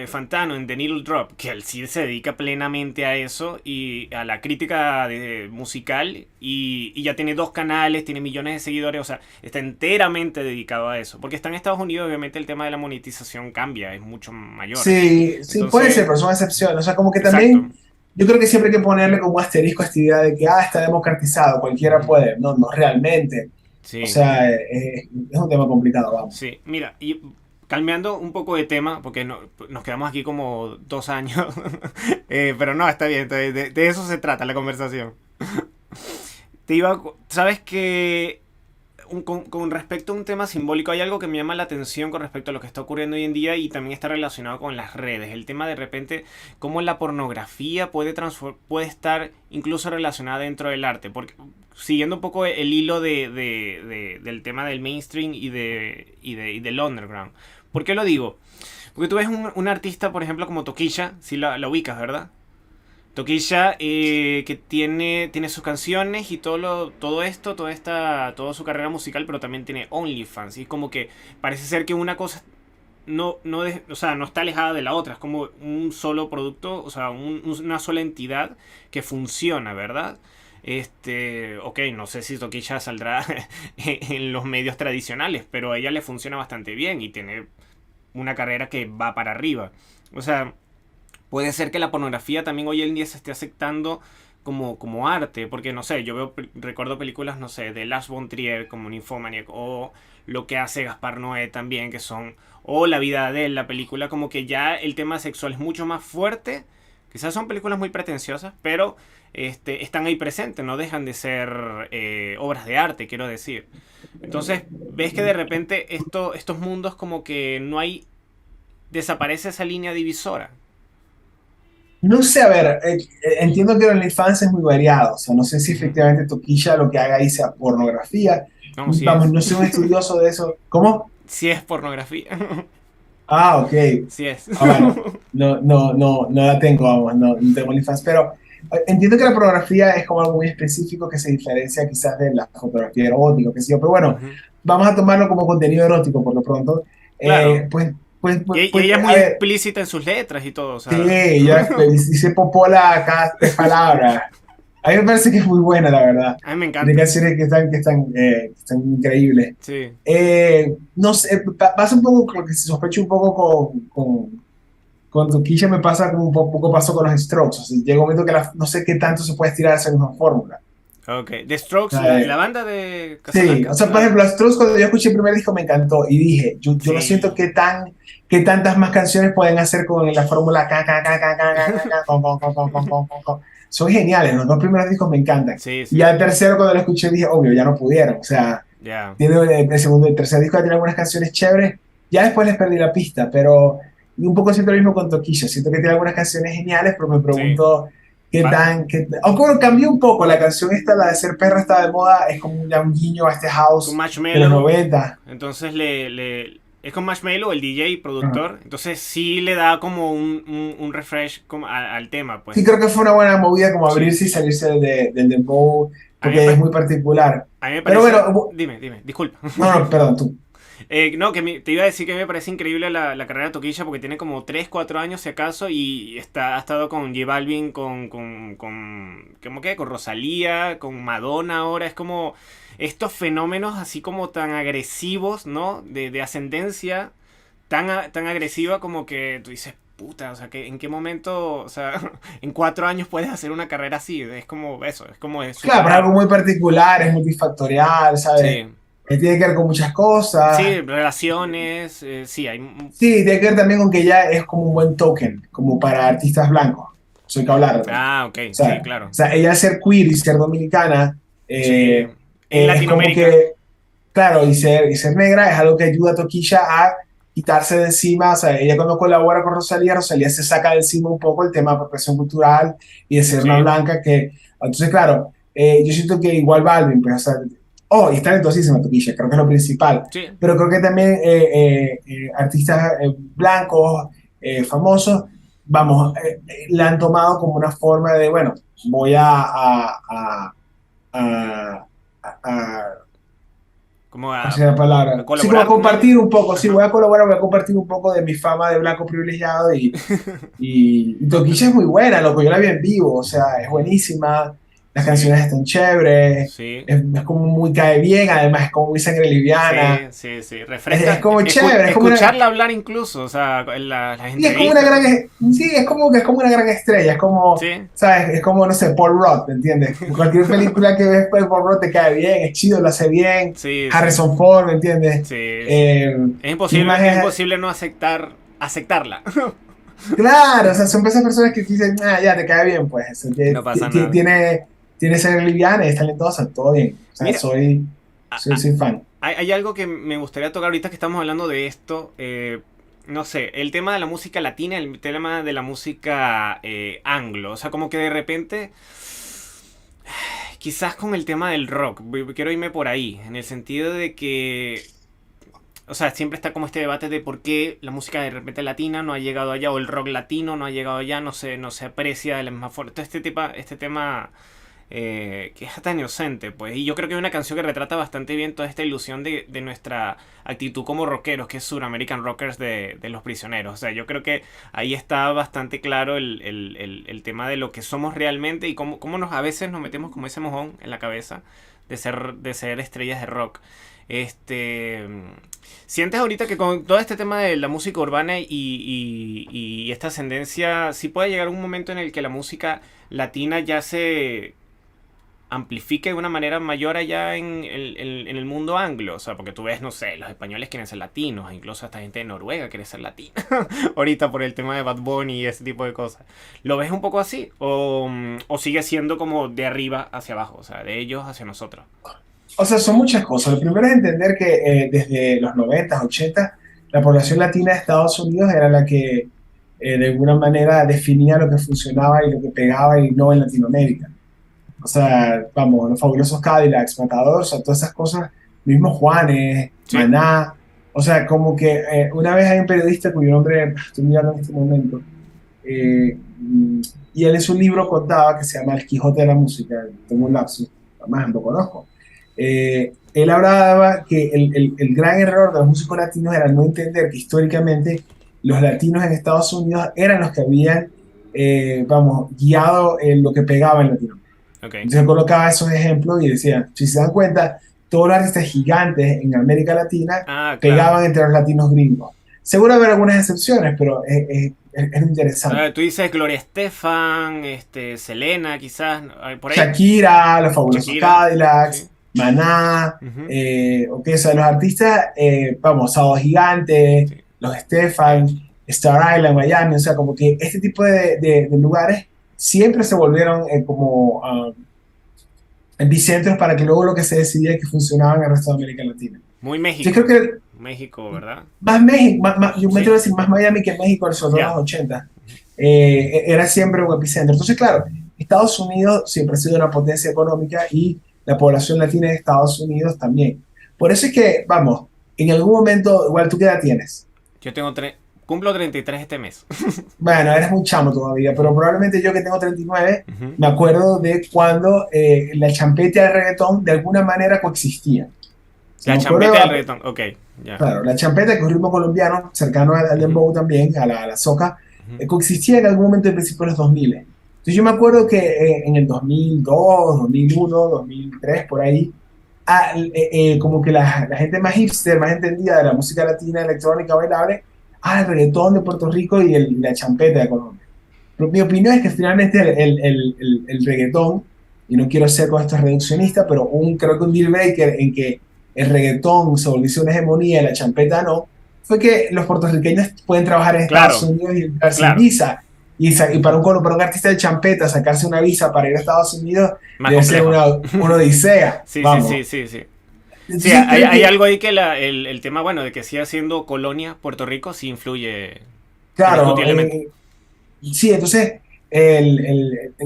S1: Fantano en The Needle Drop, que él sí se dedica plenamente a eso y a la crítica musical y ya tiene 2 canales, tiene millones de seguidores, o sea, está enteramente dedicado a eso. Porque está en Estados Unidos, obviamente el tema de la monetización cambia, es mucho mayor.
S2: Sí, sí, puede ser,
S1: Entonces,
S2: pero son excepciones. O sea, como que
S1: exacto.
S2: también yo creo que siempre hay que ponerle como un asterisco a esta idea de que, está democratizado, cualquiera
S1: Ujú.
S2: puede. No, no realmente. O
S1: Sí.
S2: sea, es un tema complicado, vamos.
S1: Sí, mira, y cambiando un poco de tema, porque nos quedamos aquí como 2 años, pero no, está bien, de eso se trata la conversación. Sabes que con respecto a un tema simbólico, hay algo que me llama la atención con respecto a lo que está ocurriendo hoy en día y también está relacionado con las redes. El tema de repente, cómo la pornografía puede estar incluso relacionada dentro del arte. Porque siguiendo un poco el hilo del tema del mainstream y del underground. ¿Por qué lo digo? Porque tú ves un artista, por ejemplo, como Toquilla, si la ubicas, ¿verdad? Toquilla que tiene sus canciones y todo esto, toda su carrera musical, pero también tiene OnlyFans. Y como que parece ser que una cosa o sea, no está alejada de la otra. Es como un solo producto, o sea, una sola entidad que funciona, ¿verdad? Ok, no sé si Toquilla saldrá en los medios tradicionales, pero a ella le funciona bastante bien y tiene una carrera que va para arriba. O sea, puede ser que la pornografía también hoy en día se esté aceptando como arte, porque no sé, recuerdo películas, no sé, de Lars von Trier como Nymphomaniac, o lo que hace Gaspar Noé también, que son, o La vida de él, la película, como que ya el tema sexual es mucho más fuerte. Quizás son películas muy pretenciosas, pero están ahí presentes, no dejan de ser obras de arte, quiero decir. Entonces, ves que de repente estos mundos como que no hay, desaparece esa línea divisora.
S2: No sé, a ver, entiendo que el OnlyFans es muy variado. O sea, no sé si
S1: Ujú.
S2: efectivamente Toquilla lo que haga ahí sea pornografía.
S1: No, sí
S2: Vamos,
S1: es.
S2: no soy un estudioso de eso. ¿Cómo?
S1: Sí es pornografía.
S2: Ah, ok.
S1: Sí es.
S2: Bueno, no la tengo, vamos, no tengo OnlyFans, pero entiendo que la pornografía es como algo muy específico que se diferencia quizás de la fotografía erótica, qué sé yo, pero bueno,
S1: Ujú.
S2: vamos a tomarlo como contenido erótico por lo pronto.
S1: Claro. Y ella es
S2: A
S1: muy
S2: ver,
S1: explícita en sus letras y todo, o sea.
S2: sí, ya dice popola cada 3 palabras. A mí me parece que es muy buena, la verdad.
S1: A mí me
S2: Tiene
S1: encanta.
S2: canciones que están increíbles.
S1: Sí.
S2: No sé, pasa un poco, porque se sospecha un poco con Toquilla me pasa como un poco pasó con los Strokes. O sea, llega un momento que no sé qué tanto se puede estirar esa misma fórmula.
S1: Ok. The
S2: O
S1: Strokes,
S2: sea,
S1: la banda de
S2: sí, o
S1: Casablanca.
S2: sea, por ejemplo, los Strokes cuando yo escuché el primer disco me encantó y dije, yo no siento
S1: Sí.
S2: qué tantas más canciones pueden hacer con la fórmula ca, ca, ca, ca, ca, ca, ca, ca, con. Son geniales, los 2 primeros discos me encantan.
S1: Sí,
S2: Y ya
S1: sí.
S2: el tercero cuando lo escuché dije, obvio, ya no pudieron. O sea,
S1: Ya.
S2: tiene el segundo y el tercer disco ya tiene algunas canciones chéveres. Ya después les perdí la pista, pero y un poco siento lo mismo con Toquilla. Siento que tiene algunas canciones geniales, pero me
S1: Sí.
S2: pregunto
S1: Va-
S2: aunque bueno, cambió un poco. La canción esta, la de Ser Perra, está de moda. Es como ya un guiño a este
S1: con
S2: house de los
S1: Marshmello.
S2: 90.
S1: Entonces es con Marshmello, el DJ,
S2: Ajá.
S1: productor. Entonces sí le da como un refresh como al tema,
S2: Sí,
S1: pues.
S2: creo que fue una buena movida como
S1: Sí.
S2: abrirse y salirse del dembow,
S1: A mí me,
S2: porque es
S1: pa-
S2: muy particular.
S1: a mí me
S2: Pero
S1: parece.
S2: bueno,
S1: Dime, disculpa.
S2: no, no, perdón, tú.
S1: No, te iba a decir que me parece increíble la carrera de Toquilla porque tiene como 3 4 años si acaso y ha estado con J Balvin, ¿cómo que? Con Rosalía, con Madonna ahora. Es como estos fenómenos así como tan agresivos, ¿no? De ascendencia tan agresiva como que tú dices, puta, o sea, que ¿en qué momento, o sea, en 4 años puedes hacer una carrera así? Es como eso, es como de
S2: Claro, pero es algo
S1: superar.
S2: muy particular, es multifactorial, ¿sabes?
S1: Sí.
S2: Tiene que ver con muchas cosas.
S1: Sí, relaciones, sí, hay...
S2: Sí, tiene que ver también con que ella es como un buen token, como para artistas blancos. Soy que hablar también.
S1: Ah, ok,
S2: O
S1: sí,
S2: sea,
S1: claro.
S2: ella ser queer y ser dominicana
S1: Sí. En
S2: es como
S1: Latinoamérica.
S2: que, claro, y ser negra es algo que ayuda a Toquilla a quitarse de encima. O sea, ella cuando colabora con Rosalía, Rosalía se saca de encima un poco el tema de apropiación cultural y de ser una
S1: Sí,
S2: blanca que. Entonces, claro, yo siento que igual Balvin, pues, o sea, oh, y está talentosísima Toquilla, creo que es lo principal.
S1: sí.
S2: Pero creo que también artistas blancos, famosos, vamos, la han tomado como una forma de, bueno, voy a, a
S1: Como
S2: ¿cuál sería la
S1: a
S2: palabra? Sí, como a
S1: colaborar con
S2: compartir
S1: ella.
S2: un poco, sí,
S1: Ajá.
S2: voy a colaborar, voy a compartir un poco de mi fama de blanco privilegiado y Toquilla es muy buena, loco, yo la vi en vivo, o sea, es buenísima, las
S1: Sí,
S2: canciones están chéveres,
S1: sí.
S2: es como muy cae bien, además es como muy sangre liviana,
S1: Sí, sí, sí.
S2: es
S1: Refresca.
S2: como chévere, es como una,
S1: Escucharla hablar incluso, o sea, las
S2: sí, es como una
S1: entrevistas.
S2: gran, sí, es como una gran estrella, es como,
S1: Sí,
S2: ¿sabes? Es como, no sé, Paul Rudd, ¿me entiendes? Cualquier película que ves, pues, Paul Rudd te cae bien, es chido, lo hace bien,
S1: sí, sí.
S2: Harrison Ford, ¿me entiendes?
S1: Sí, sí.
S2: Eh, ¿Quién más
S1: Es
S2: es?
S1: imposible no aceptarla.
S2: Claro, o sea, son esas personas que te dicen, ah, ya te cae bien, pues,
S1: No pasa nada.
S2: tiene ser liviana, es talentosa, todo bien, o sea,
S1: Mira, a- a-
S2: soy fan.
S1: hay algo que me gustaría tocar ahorita que estamos hablando de esto. No sé, el tema de la música latina, el tema de la música anglo. O sea, como que de repente, quizás con el tema del rock, quiero irme por ahí, en el sentido de que, o sea, siempre está como este debate de por qué la música de repente latina no ha llegado allá, o el rock latino no ha llegado allá, no se aprecia de la misma forma. Todo este tema que es hasta inocente, pues. Y yo creo que hay una canción que retrata bastante bien toda esta ilusión de nuestra actitud como rockeros, que es Sur American Rockers de Los Prisioneros. O sea, yo creo que ahí está bastante claro el tema de lo que somos realmente y cómo a veces nos metemos como ese mojón en la cabeza de ser estrellas de rock. Este. ¿Sientes ahorita que con todo este tema de la música urbana y esta ascendencia, sí puede llegar un momento en el que la música latina ya se amplifique de una manera mayor allá en el mundo anglo? O sea, porque tú ves, no sé, los españoles quieren ser latinos, incluso hasta gente de Noruega quiere ser latina. Ahorita por el tema de Bad Bunny y ese tipo de cosas. ¿Lo ves un poco así? O sigue siendo como de arriba hacia abajo? O sea, de ellos hacia nosotros.
S2: O sea, son muchas cosas. Lo primero es entender que desde los 90, 80, la población latina de Estados Unidos era la que de alguna manera definía lo que funcionaba y lo que pegaba y no en Latinoamérica. O sea, vamos, los fabulosos Cadillacs, Matador, o sea, todas esas cosas, mismo Juanes,
S1: Sí.
S2: Maná, o sea, como que una vez hay un periodista cuyo nombre estoy mirando en este momento, y él en su libro contaba que se llama El Quijote de la Música, tengo un lapsus, además lo conozco. Él hablaba que el gran error de los músicos latinos era no entender que históricamente los latinos en Estados Unidos eran los que habían, vamos, guiado lo que pegaba en Latinoamérica.
S1: Ok.
S2: Entonces colocaba esos ejemplos y decía, si se dan cuenta, todos los artistas gigantes en América Latina
S1: Ah, claro.
S2: pegaban entre los latinos gringos. Seguro habrá algunas excepciones, pero es interesante.
S1: Tú dices Gloria Estefan, Selena, quizás, por ahí.
S2: Shakira, los fabulosos
S1: Shakira. Sí.
S2: Cadillacs, Maná,
S1: Ujú,
S2: o sea, los artistas, vamos, Sábado Gigante,
S1: sí.
S2: los Stefan, Star Island, Miami, o sea, como que este tipo de lugares siempre se volvieron como bicentros para que luego lo que se decidía que funcionaba en el resto de América Latina.
S1: Muy
S2: Yo creo
S1: México.
S2: que
S1: México, ¿verdad?
S2: más México, yo me atrevo
S1: Sí.
S2: a decir más Miami que México, sobre todo en
S1: Ya.
S2: los 80, era siempre un epicentro. Entonces, claro, Estados Unidos siempre ha sido una potencia económica y la población latina de Estados Unidos también. Por eso es que, vamos, en algún momento, igual tú qué edad tienes.
S1: Yo tengo cumplo 33 este mes.
S2: Bueno, eres muy chamo todavía, pero
S1: Ujú,
S2: probablemente yo que tengo 39,
S1: ujú.
S2: me acuerdo de cuando la champeta y el reggaetón de alguna manera coexistían. Si
S1: La
S2: me acuerdo,
S1: champeta del reggaetón, ok, ya.
S2: claro, la champeta, que es un ritmo colombiano, cercano al
S1: Ujú,
S2: dembow también, a la soca,
S1: ujú.
S2: coexistía en algún momento del principio de los 2000. Entonces yo me acuerdo que en el 2002, 2001, 2003, por ahí, como que la gente más hipster, más entendida de la música latina, electrónica, bailable, el reggaetón de Puerto Rico y la champeta de Colombia. Pero mi opinión es que finalmente el reggaetón, y no quiero ser con esto reduccionista, pero creo que un deal breaker en que el reggaetón se volvió una hegemonía y la champeta no, fue que los puertorriqueños pueden trabajar en Estados
S1: Claro,
S2: Unidos y entrar sin
S1: claro.
S2: visa. Y
S1: Ujú.
S2: para un artista de champeta sacarse una visa para ir a Estados Unidos
S1: Más
S2: debe ser
S1: complejo.
S2: una odisea,
S1: Sí, sí, sí,
S2: vamos.
S1: sí, sí. Sí,
S2: Entonces creo
S1: hay
S2: que,
S1: algo ahí que el tema, bueno, de que siga siendo colonia Puerto Rico sí influye
S2: claro,
S1: indiscutiblemente.
S2: sí, entonces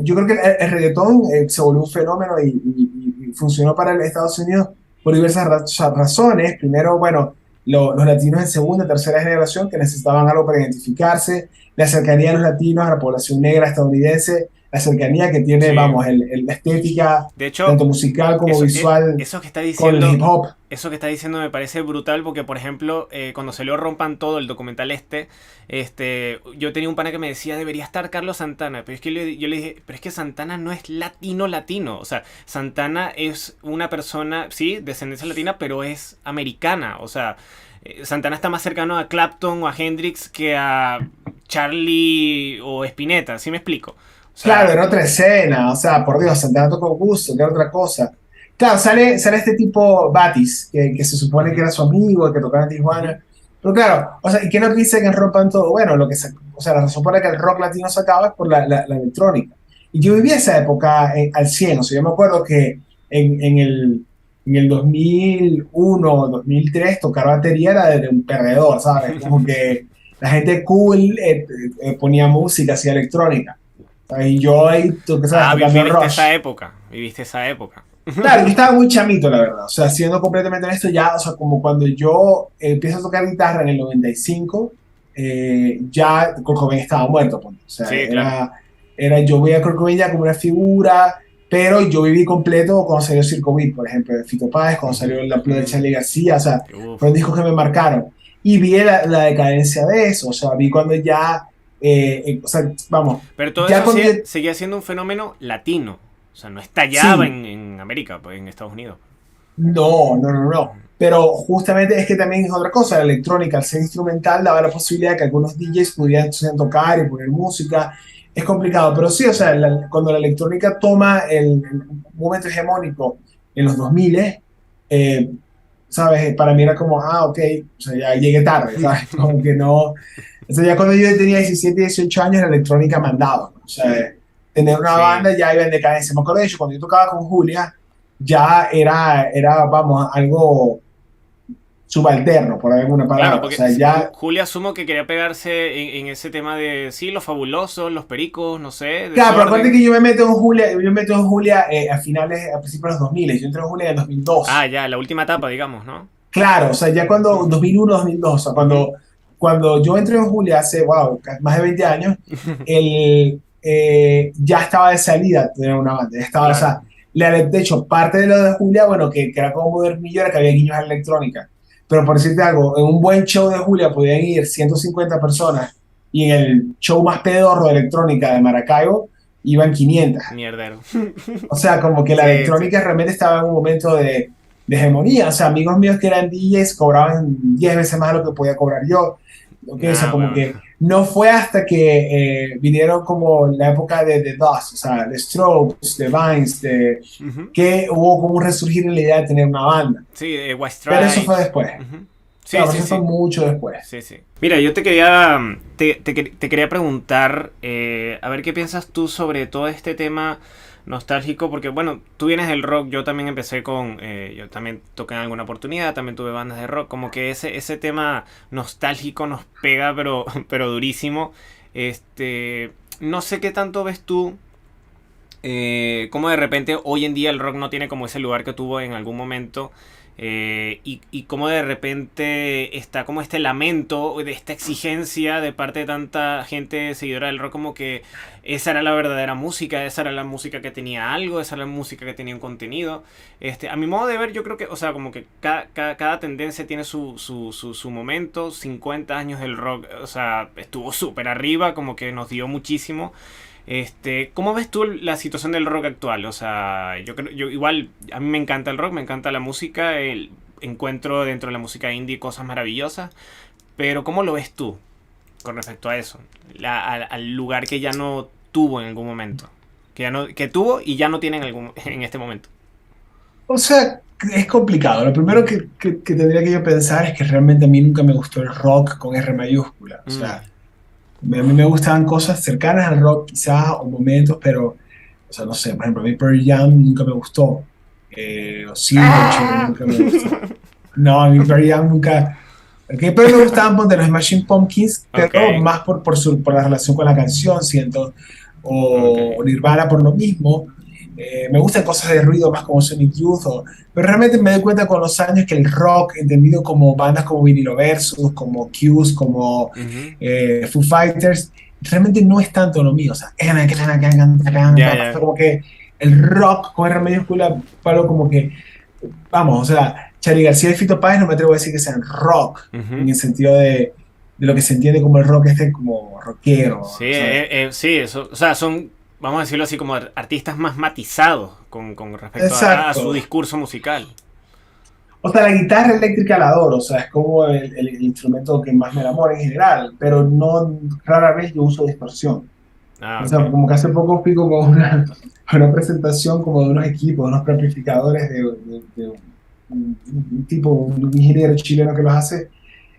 S2: yo creo que el reggaetón se volvió un fenómeno y funcionó para Estados Unidos por diversas razones. Primero, bueno, los latinos de segunda, tercera generación que necesitaban algo para identificarse, la cercanía de los latinos a la población negra estadounidense, la cercanía que tiene,
S1: Sí.
S2: vamos, la estética,
S1: De hecho,
S2: tanto musical como
S1: eso,
S2: visual,
S1: eso que está
S2: con el
S1: diciendo,
S2: hip hop.
S1: eso que está diciendo me parece brutal porque, por ejemplo, cuando salió Rompan Todo, el documental yo tenía un pana que me decía, debería estar Carlos Santana, pero es que yo le dije, pero es que Santana no es latino latino, o sea, Santana es una persona, sí, descendencia latina, pero es americana, o sea, Santana está más cercano a Clapton o a Hendrix que a Charlie o Spinetta, ¿sí me explico? O
S2: Claro,
S1: sea,
S2: era otra escena, o sea, por Dios, Santana tocó gusto, que era otra cosa. Claro, sale este tipo Batis, que se supone que
S1: ujú,
S2: era su amigo, que tocaba en
S1: ujú.
S2: Tijuana. Pero claro, o sea, ¿y qué nos dice que rompan todo? Bueno, o sea, la razón por la que el rock latino se acaba es por la electrónica. Y yo viví esa época al 100, o sea, yo me acuerdo que en el 2001, 2003, tocar batería era de un perdedor, ¿sabes? Como que la gente cool ponía música, hacía electrónica. Y yo ahí, tú que sabes,
S1: Ah,
S2: tocando el
S1: viviste
S2: Rush.
S1: esa época. Viviste esa época.
S2: Claro, yo estaba muy chamito, la verdad. O sea, siendo completamente honesto, ya, o sea, como cuando yo empiezo a tocar guitarra en el 95, ya Kurt Cobain estaba muerto, pues. O sea,
S1: Sí, claro.
S2: yo veía a Kurt Cobain ya como una figura, pero yo viví completo cuando salió Circo Beat, por ejemplo, de Fito Páez, cuando salió
S1: Ujú,
S2: La Playa de
S1: ujú.
S2: Charly García, o sea, fueron
S1: Uf.
S2: discos que me marcaron. Y vi la decadencia de eso, o sea, vi cuando ya, o sea, vamos,
S1: Pero todo
S2: ya
S1: eso
S2: cuando yo,
S1: seguía siendo un fenómeno latino. O sea, no estallaba
S2: sí.
S1: en América, pues en Estados Unidos.
S2: No, no, no, no.
S1: Ujú.
S2: Pero justamente es que también es otra cosa. La electrónica, al ser instrumental, daba la posibilidad de que algunos DJs pudieran entonces tocar y poner música. Es complicado, pero sí, o sea, cuando la electrónica toma el momento hegemónico en los 2000, ¿sabes? Para mí era como, ok, o sea, ya llegué tarde, ¿sabes? Como que no. O sea, ya cuando yo tenía 17, 18 años, la electrónica mandaba, ¿no? O sea, tener una
S1: Sí.
S2: banda ya iba en decadencia. Me acuerdo de hecho, cuando yo tocaba con Julia, ya vamos, algo subalterno, por alguna
S1: Claro,
S2: palabra. O
S1: porque
S2: sea, ya,
S1: Julia asumo que quería pegarse en ese tema de, sí, los fabulosos, los pericos, no sé,
S2: claro, pero aparte que
S1: desorden.
S2: yo me meto en Julia, a principios de los 2000, yo entré en Julia en el
S1: Ah,
S2: 2002.
S1: ya, la última etapa, digamos, ¿no?
S2: Claro, o sea, ya cuando,
S1: Ujú,
S2: 2001, 2002, o sea,
S1: ujú.
S2: cuando yo entré en Julia hace, wow, más de 20 años, ya estaba de salida tener una banda, ya estaba, o
S1: Claro.
S2: sea, de hecho, parte de lo de Julia, bueno, que era como modernillo, era que había guiños a la electrónica, pero por decirte algo, en un buen show de Julia podían ir 150 personas y en el show más pedorro de electrónica de Maracaibo iban 500.
S1: Mierdero.
S2: O sea, como que la
S1: Sí, sí.
S2: electrónica realmente estaba en un momento de hegemonía. O sea, amigos míos que eran DJs cobraban 10 veces más de lo que podía cobrar yo. ¿Ok? O sea,
S1: Nah,
S2: como
S1: weón.
S2: que no fue hasta que vinieron como la época de Dust, o sea, de Strokes, de Vines,
S1: Ujú.
S2: que hubo como un resurgir en la idea de tener una banda.
S1: Sí, White
S2: Pero eso fue
S1: Stripes.
S2: después.
S1: Ujú. Sí,
S2: Claro, pero
S1: sí,
S2: eso fue
S1: sí.
S2: mucho después.
S1: Sí, sí. Mira, yo te quería, te quería preguntar, a ver qué piensas tú sobre todo este tema nostálgico, porque bueno, tú vienes del rock, yo también empecé yo también toqué en alguna oportunidad, también tuve bandas de rock, como que ese tema nostálgico nos pega, pero, pero durísimo. No sé qué tanto ves tú, como de repente hoy en día el rock no tiene como ese lugar que tuvo en algún momento y cómo de repente está como este lamento, de esta exigencia de parte de tanta gente seguidora del rock, como que esa era la verdadera música, esa era la música que tenía algo, esa era la música que tenía un contenido. A mi modo de ver, yo creo que, o sea, como que cada tendencia tiene su momento. 50 años del rock, o sea, estuvo súper arriba, como que nos dio muchísimo. ¿Cómo ves tú la situación del rock actual? O sea, yo igual, a mí me encanta el rock, me encanta la música, encuentro dentro de la música indie cosas maravillosas, pero ¿cómo lo ves tú con respecto a eso? Al lugar que ya no tuvo en algún momento, que tuvo y ya no tiene en este momento.
S2: O sea, es complicado. Lo primero que tendría que yo pensar es que realmente a mí nunca me gustó el rock con R mayúscula. O
S1: Mm,
S2: sea, a mí me gustaban cosas cercanas al rock quizás o momentos, pero, o sea, no sé, por ejemplo, a mí Pearl Jam nunca me gustó. O Silverchair nunca me gustó. No, a mí Pearl Jam nunca... Que pero me gustaban ponte, los Smashing Pumpkins,
S1: ok,
S2: pero más por la relación con la canción, siento,
S1: ok.
S2: o Nirvana por lo mismo. Me gustan cosas de ruido más como Sonic Youth, pero realmente me doy cuenta con los años que el rock, entendido como bandas como Vinilo Versus, como Q's, como
S1: Ujú.
S2: Foo Fighters, realmente no es tanto lo mío. O sea,
S1: Ya, ya.
S2: como que el rock con R mayúscula fue algo como que vamos, o sea, Charly García y Fito Páez no me atrevo a decir que sean rock, en
S1: Ujú.
S2: el sentido de lo que se entiende como el rock este como rockero,
S1: Sí,
S2: ¿sabes?
S1: sí, eso, o sea, son, vamos a decirlo así, como artistas más matizados con respecto a su
S2: Exacto.
S1: discurso musical.
S2: O sea, la guitarra eléctrica la adoro, o sea, es como el instrumento que más me enamora en general, pero no, rara vez yo uso distorsión.
S1: Ah,
S2: O sea,
S1: ok.
S2: como que hace poco fui como a una presentación como de unos equipos, de unos preamplificadores de un tipo, un ingeniero chileno que los hace.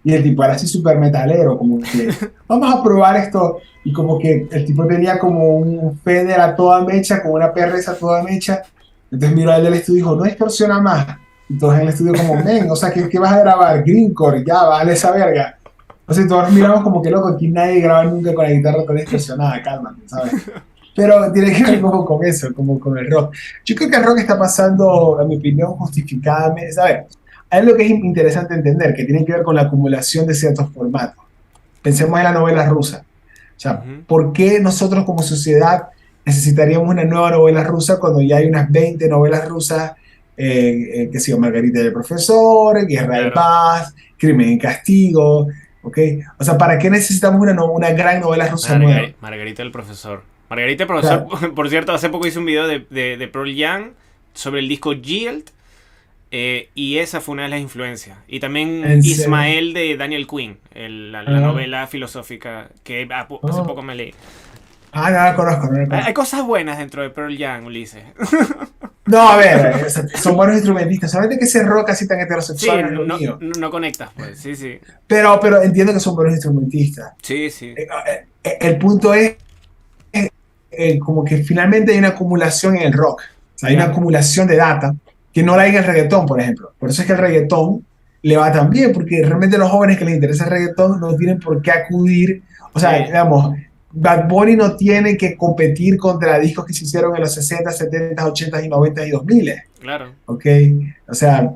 S2: Y el tipo era así súper metalero, como que vamos a probar esto. Y como que el tipo tenía como un Fender a toda mecha, con una PRS a toda mecha. Entonces miró al del estudio y dijo, no distorsiona más. Entonces en el estudio como, men, o sea, ¿qué vas a grabar? Greencore, ya, vale esa verga. Entonces todos miramos como que loco, aquí nadie graba nunca con la guitarra toda distorsionada, cálmate, ¿sabes? Pero tiene que ver como con eso, como con el rock. Yo creo que el rock está pasando, en mi opinión, justificadamente, ¿sabes? Hay algo que es interesante entender, que tiene que ver con la acumulación de ciertos formatos. Pensemos en la novela rusa. O sea,
S1: Ujú.
S2: ¿por qué nosotros como sociedad necesitaríamos una nueva novela rusa cuando ya hay unas 20 novelas rusas, que se Margarita del Profesor, Guerra de
S1: Claro.
S2: Paz, Crimen y Castigo? ¿Ok? O sea, ¿para qué necesitamos una gran novela rusa nueva?
S1: Margarita el profesor. Margarita el
S2: O
S1: profesor,
S2: sea,
S1: por cierto, hace poco hice un video de Pearl Jam sobre el disco Yield. Y esa fue una de las influencias. Y también
S2: en serio.
S1: Ismael de Daniel Quinn, la
S2: Ah,
S1: novela filosófica que hace
S2: oh.
S1: poco me leí.
S2: No la conozco, no la
S1: Hay
S2: conozco.
S1: cosas buenas dentro de Pearl Jam, Ulises.
S2: No, a ver, son buenos instrumentistas. Solamente que ese rock así tan
S1: Sí,
S2: heterosexual no es lo mío.
S1: no conectas, pues. Sí, sí.
S2: Pero entiendo que son buenos instrumentistas.
S1: Sí, sí.
S2: El punto es como que finalmente hay una acumulación en el rock. O sea, hay una
S1: Ya.
S2: acumulación de data que no la hay en el reggaetón, por ejemplo. Por eso es que el reggaetón le va tan bien, porque realmente los jóvenes que les interesa el reggaetón no tienen por qué acudir. O sea,
S1: Sí,
S2: digamos, Bad Bunny no tiene que competir contra discos que se hicieron en los 60, 70, 80 y 90 y 2000.
S1: claro.
S2: ¿Ok? O sea,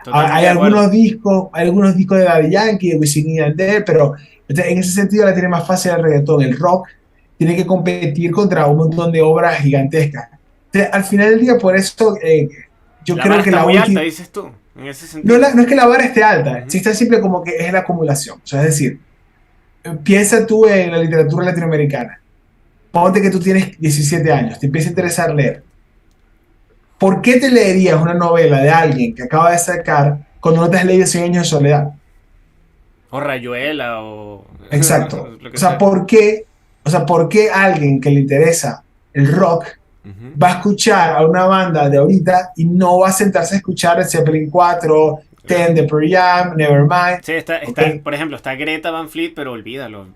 S1: Totalmente de acuerdo.
S2: hay algunos discos de Daddy Yankee, de Wisin y Yandel, pero en ese sentido la tiene más fácil el reggaetón. El rock tiene que competir contra un montón de obras gigantescas. Entonces, al final del día, por eso yo
S1: La vara
S2: creo que
S1: está
S2: la
S1: muy alta,
S2: última,
S1: dices tú, en ese sentido.
S2: no es que la vara esté alta, si
S1: Ujú.
S2: está simple como que es la acumulación. O sea, es decir, piensa tú en la literatura latinoamericana. Ponte que tú tienes 17 años, te empieza a interesar leer. ¿Por qué te leerías una novela de alguien que acaba de sacar cuando no te has leído Cien años de soledad?
S1: O Rayuela o
S2: Exacto.
S1: lo
S2: O
S1: que
S2: sea,
S1: sea.
S2: ¿por qué alguien que le interesa el rock
S1: Ujú.
S2: va a escuchar a una banda de ahorita y no va a sentarse a escuchar el Zeppelin 4, Ten,
S1: Claro.
S2: The Pearl Jam, Nevermind?
S1: Sí,
S2: ¿Ok?
S1: por ejemplo, está Greta Van Fleet, pero olvídalo.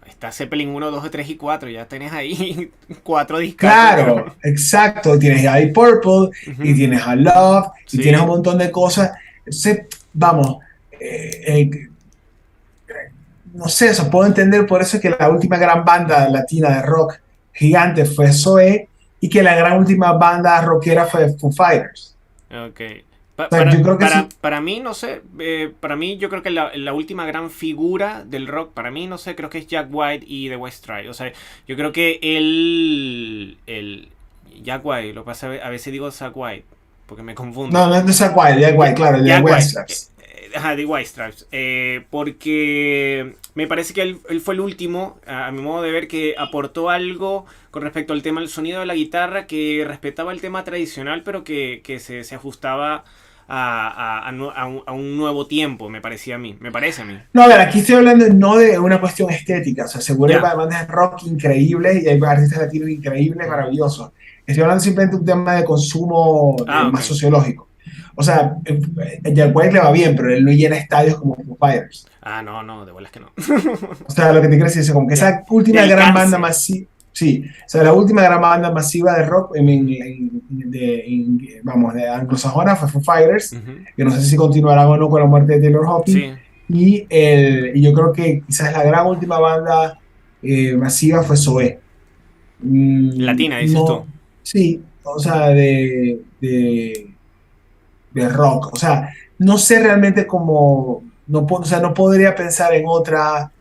S1: Está Zeppelin 1, 2, 3 y 4. Ya tenés ahí cuatro discazos.
S2: Claro, exacto. Tienes a Deep Purple y
S1: Ujú.
S2: tienes a Love y tienes un
S1: Sí,
S2: montón de cosas. Entonces, vamos, no sé, eso puedo entender por eso es que la última gran banda latina de rock gigante fue Zoé y que la gran última banda rockera fue Foo Fighters.
S1: ok.
S2: O sea, yo creo que sí.
S1: Para mí, no sé, para mí yo creo que la última gran figura del rock, para mí, no sé, creo que es Jack White y The White Stripes. O sea, yo creo que Jack White, lo que pasa a veces digo Zack White, porque me confundo.
S2: No, no es Jack White, claro, el de
S1: Jack White,
S2: Westlaps.
S1: ajá, The White Stripes. Porque me parece que él fue el último, a mi modo de ver, que aportó algo con respecto al tema del sonido de la guitarra, que respetaba el tema tradicional, pero que se ajustaba a un nuevo tiempo, me parecía a mí. Me parece a mí.
S2: No, a ver, aquí estoy hablando no de una cuestión estética, o sea, seguro hay
S1: Ya.
S2: bandas de rock increíbles y hay artistas latinos increíbles,
S1: Ujú.
S2: maravillosos. Estoy hablando simplemente de un tema de consumo
S1: Ah, ok.
S2: más sociológico. O sea, Jack White le va bien, pero él no llena estadios como Foo Fighters.
S1: Ah, no, no, de bolas que no.
S2: O sea, lo que te quiero decir es como que
S1: Ya.
S2: esa última
S1: Del
S2: gran banda
S1: cárcel.
S2: masiva, sí, o sea, la última gran banda masiva de rock vamos, de anglosajona fue Foo Fighters,
S1: Ujú.
S2: que no sé si continuarán o no con la muerte de Taylor Hawkins,
S1: Sí.
S2: y yo creo que quizás la gran última banda masiva fue Zoé.
S1: Latina, dices tú.
S2: No, sí, o sea, de rock, o sea, no sé realmente cómo, no, o sea, no podría pensar en otra